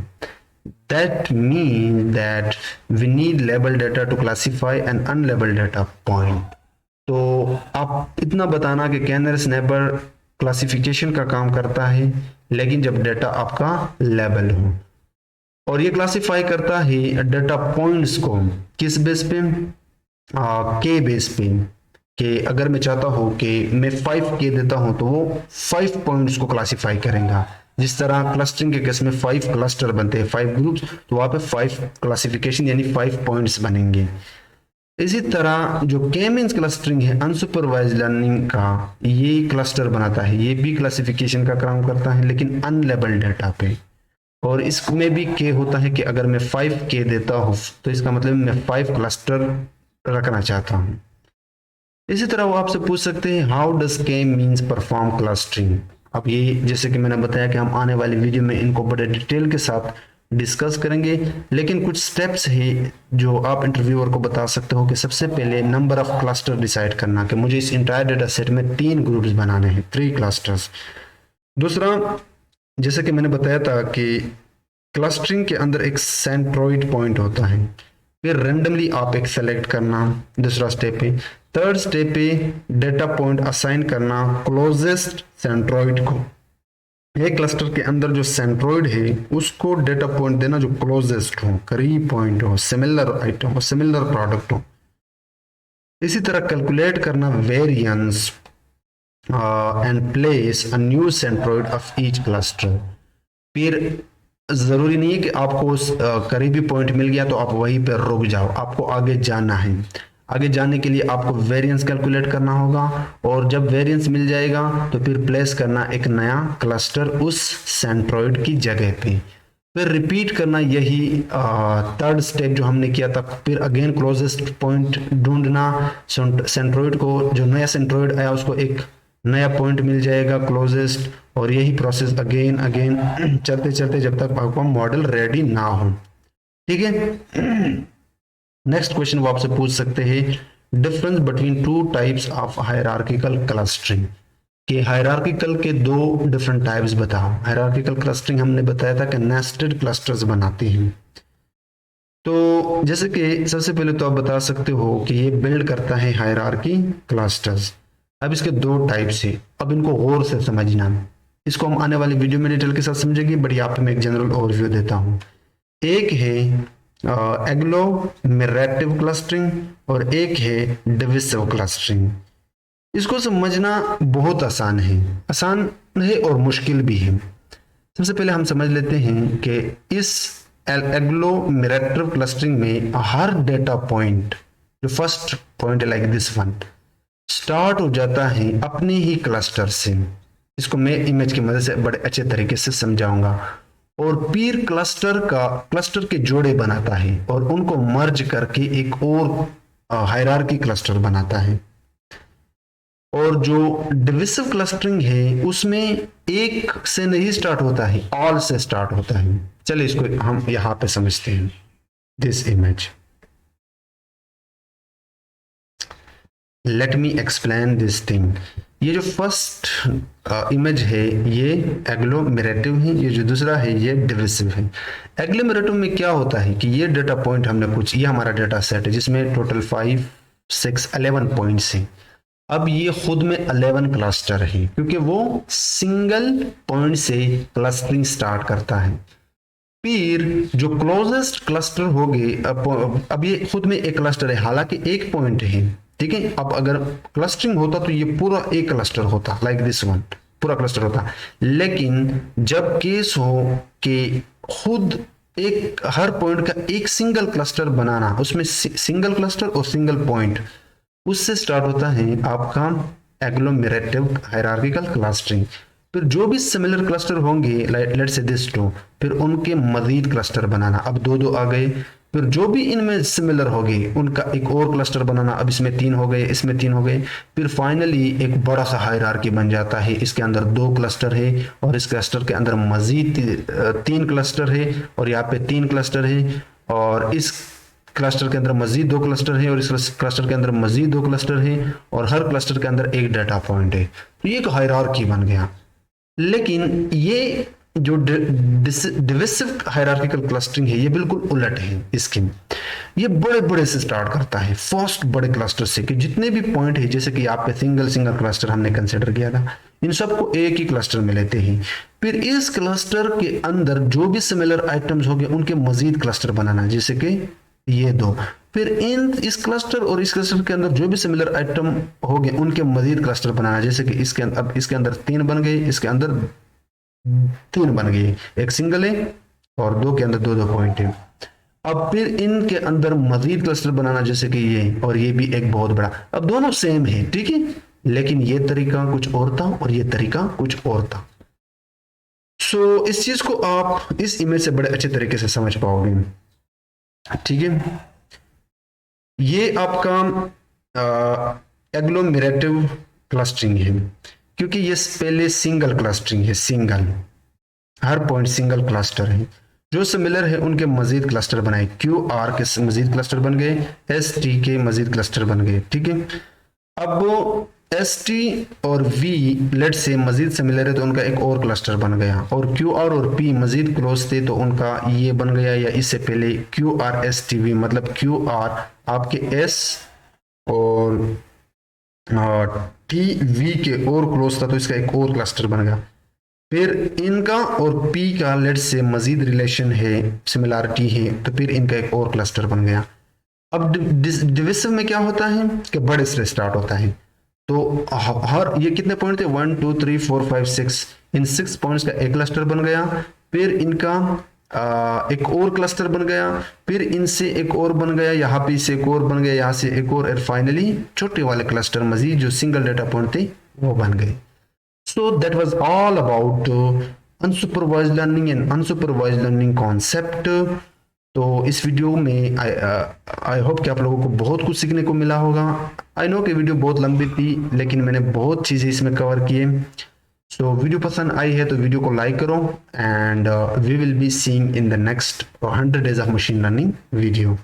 That mean that we need label data to classify an unlabel data point. तो आप इतना बताना कि कैनर्स नेबर क्लासिफिकेशन का काम करता है, लेकिन जब डेटा आपका लेबल हो, और ये क्लासिफाई करता है डेटा पॉइंट्स को किस बेस पे, के बेस पे, कि अगर मैं चाहता हूं कि मैं 5K देता हूं तो वो 5 पॉइंट्स को क्लासिफाई करेगा। जिस तरह क्लस्टरिंग के केस में 5 क्लस्टर बनते हैं, 5 ग्रुप्स, तो वहां पे 5 क्लासिफिकेशन यानी 5 पॉइंट्स बनेंगे। इसी तरह जो के मींस क्लस्टरिंग है अनसुपरवाइज्ड लर्निंग का, ये क्लस्टर बनाता है, ये भी क्लासिफिकेशन का काम करता है लेकिन अनलेबल डेटा पे, और इसमें भी के होता है कि अगर मैं 5K देता हूं तो इसका मतलब मैं 5 क्लस्टर रखना चाहता हूं। इसी तरह वो आपसे पूछ सकते हैं हाउ डज के मींस परफॉर्म क्लस्टरिंग। अब ये जैसे कि मैंने बताया कि हम आने वाली वीडियो में इनको बड़े डिटेल के साथ डिस्कस करेंगे, लेकिन कुछ स्टेप्स है जो आप इंटरव्यूअर को बता सकते हो कि सबसे पहले नंबर ऑफ क्लस्टर डिसाइड करना, कि मुझे इस इंटायर डेटा सेट में 3 ग्रुप्स बनाने हैं, 3 क्लस्टर्स। दूसरा, जैसे कि मैंने बताया था कि क्लस्टरिंग के अंदर एक सेंट्रोइड पॉइंट होता है, फिर रेंडमली आप एक सेलेक्ट करना, दूसरा स्टेप है। थर्ड स्टेप है डेटा पॉइंट असाइन करना क्लोजेस्ट सेंट्रोइड को। एक क्लस्टर के अंदर जो सेंट्रोइड है उसको डेटा पॉइंट देना जो क्लोजेस्ट हो, करीब पॉइंट हो, सिमिलर आइटम हो, सिमिलर प्रोडक्ट हो। इसी तरह कैलकुलेट करना variance and place a new centroid of each cluster. फिर जरूरी नहीं है कि आपको उस करीबी पॉइंट मिल गया तो आप वहीं पर रुक जाओ, आपको आगे जाना है। आगे जाने के लिए आपको वेरिएंस कैलकुलेट करना होगा, और जब वेरिएंस मिल जाएगा तो फिर प्लेस करना एक नया क्लस्टर उस सेंट्रोइड की जगह पे। फिर रिपीट करना यही थर्ड स्टेप जो हमने किया था। फिर अगेन क्लोजेस्ट पॉइंट ढूंढना, सेंट्रोइड को, जो नया सेंट्रोइड आया उसको एक नया पॉइंट मिल जाएगा क्लोजेस्ट, और यही प्रोसेस अगेन अगेन चलते चलते जब तक आपका मॉडल रेडी ना हो। ठीक है। नेक्स्ट क्वेश्चन वो आपसे पूछ सकते हैं, difference between two types of hierarchical clustering, कि हायरार्किकल के दो डिफरेंट टाइप्स बताओ। हायरार्किकल क्लस्टरिंग हमने बताया था कि नेस्टेड क्लस्टर्स बनाते हैं। तो जैसे कि सबसे पहले तो आप बता सकते हो कि ये बिल्ड करता है हायरार्की क्लस्टर्स। अब इसके दो टाइप्स है, अब इनको गौर से समझना। इसको हम आने वाली वीडियो में डिटेल के साथ समझेंगे, बट यहाँ पे मैं एक जनरल ओवरव्यू देता हूँ। एक है एग्लोमेरेटिव क्लस्टरिंग और एक है डिविसिव क्लस्टरिंग। इसको समझना बहुत आसान है और मुश्किल भी है। सबसे पहले हम समझ लेते हैं कि इस एग्लोमेरेटिव क्लस्टरिंग में हर डेटा पॉइंट, जो फर्स्ट पॉइंट है लाइक दिस वन, स्टार्ट हो जाता है अपने ही क्लस्टर से। इसको मैं इमेज की मदद से बड़े अच्छे तरीके से समझाऊंगा। और पीर क्लस्टर के जोड़े बनाता है और उनको मर्ज करके एक और हायरार्की क्लस्टर बनाता है। और जो डिविसिव क्लस्टरिंग है उसमें एक से नहीं स्टार्ट होता है, ऑल से स्टार्ट होता है। चलिए इसको हम यहां पे समझते हैं। This image, let me explain this thing. ये जो फर्स्ट इमेज है ये एग्लोमेरेटिव है, ये जो दूसरा है ये डिविसिव है। एग्लोमेरेटिव में क्या होता है कि ये डेटा पॉइंट हमने कुछ, ये हमारा डेटा सेट है जिसमें टोटल 5 6 11 पॉइंट्स हैं। अब ये खुद में 11 क्लस्टर है क्योंकि वो सिंगल पॉइंट से क्लस्टरिंग स्टार्ट करता है। फिर जो क्लोजेस्ट क्लस्टर हो गए, अब ये खुद में एक क्लस्टर है, हालांकि एक पॉइंट है। ठीक है, अब अगर क्लस्टरिंग होता तो ये पूरा एक क्लस्टर होता, लाइक दिस वन, पूरा क्लस्टर होता। लेकिन जब केस हो कि खुद एक हर पॉइंट का एक सिंगल क्लस्टर बनाना, उसमें सिंगल क्लस्टर और सिंगल पॉइंट, उससे स्टार्ट होता है आपका एग्लोमेरेटिव हायरार्किकल क्लस्टरिंग। फिर जो भी सिमिलर क्लस्टर होंगे, लेट्स से दिस टू, फिर उनके मजीद क्लस्टर बनाना। अब दो दो आ गए, फिर जो भी इनमें सिमिलर हो गए उनका एक और क्लस्टर बनाना। अब इसमें 3 हो गए, इसमें 3 हो गए, फिर फाइनली एक बड़ा सा हायरार्की बन जाता है। इसके अंदर 2 क्लस्टर है और इस क्लस्टर के अंदर मजीद 3 क्लस्टर है और यहाँ पे 3 क्लस्टर है, और इस क्लस्टर के अंदर मजीद 2 क्लस्टर है और इस क्लस्टर के अंदर मजीद 2 क्लस्टर है, और हर क्लस्टर के अंदर एक डाटा पॉइंट है। तो ये एक हायरार्की बन गया। लेकिन ये जो डिविसिव हायरार्किकल क्लस्टरिंग है ये बिल्कुल उलट है इसकी। ये बड़े बड़े से स्टार्ट करता है, फर्स्ट बड़े क्लस्टर से, कि जितने भी पॉइंट है, जैसे कि यहाँ पे सिंगल क्लस्टर हमने कंसिडर किया था, इन सबको एक ही क्लस्टर में लेते हैं। फिर इस क्लस्टर के अंदर जो भी सिमिलर आइटम्स हो गए उनके मजीद क्लस्टर बनाना, जैसे कि ये 2। फिर इस क्लस्टर और इस क्लस्टर के अंदर जो भी सिमिलर आइटम हो गए उनके मजीद क्लस्टर बनाना, जैसे कि इसके अंदर, अब इसके अंदर 3 बन गए, इसके अंदर 3 बन गए, एक सिंगल है और 2 के अंदर 2 पॉइंट है। अब फिर इनके अंदर मजीद क्लस्टर बनाना, जैसे कि ये और ये भी एक बहुत बड़ा। अब दोनों सेम है, ठीक है, लेकिन ये तरीका कुछ और था और ये तरीका कुछ और था। सो इस चीज को आप इस इमेज से बड़े अच्छे तरीके से समझ पाओगे। ठीक है, ये आपका एग्लोमेरेटिव क्लस्टरिंग है क्योंकि ये पहले सिंगल क्लस्टरिंग है, सिंगल, हर पॉइंट सिंगल क्लस्टर है। जो सिमिलर है उनके मजीद क्लस्टर बनाए, क्यू आर के मजीद क्लस्टर बन गए, एस टी के मजीद क्लस्टर बन गए। ठीक है, अब एस टी और वी लेट से मजीद सिमिलर है तो उनका एक और क्लस्टर बन गया, और क्यू आर और पी मजीद क्लोज थे तो उनका ये बन गया, या इससे पहले Q R S T V, मतलब क्यू आर आपके एस और टी वी के और क्लोज था तो इसका एक और क्लस्टर बन गया। फिर इनका और पी का लेट से मजीद रिलेशन है, सिमिलरिटी है, तो फिर इनका एक और क्लस्टर बन गया। अब डिविसिव में क्या होता है कि बड़े से स्टार्ट होता है, तो हर ये कितने पॉइंट थे, 1 2 3 4 5 6, इन 6 पॉइंट्स का एक क्लस्टर बन गया। फिर इनका एक और क्लस्टर बन गया, फिर इनसे एक और बन गया, यहाँ पे से एक और बन गया, यहाँ से एक और फाइनली छोटे वाले क्लस्टर मजीद जो सिंगल डेटा पॉइंट थे वो बन गए। So that was all about unsupervised learning and unsupervised learning concept। तो इस वीडियो में आई होप कि आप लोगों को बहुत कुछ सीखने को मिला होगा। आई नो कि वीडियो बहुत लंबी थी लेकिन मैंने बहुत चीज़ें इसमें कवर किए। सो वीडियो पसंद आई है तो वीडियो को लाइक करो and we will be seeing in the next 100 days of machine learning video.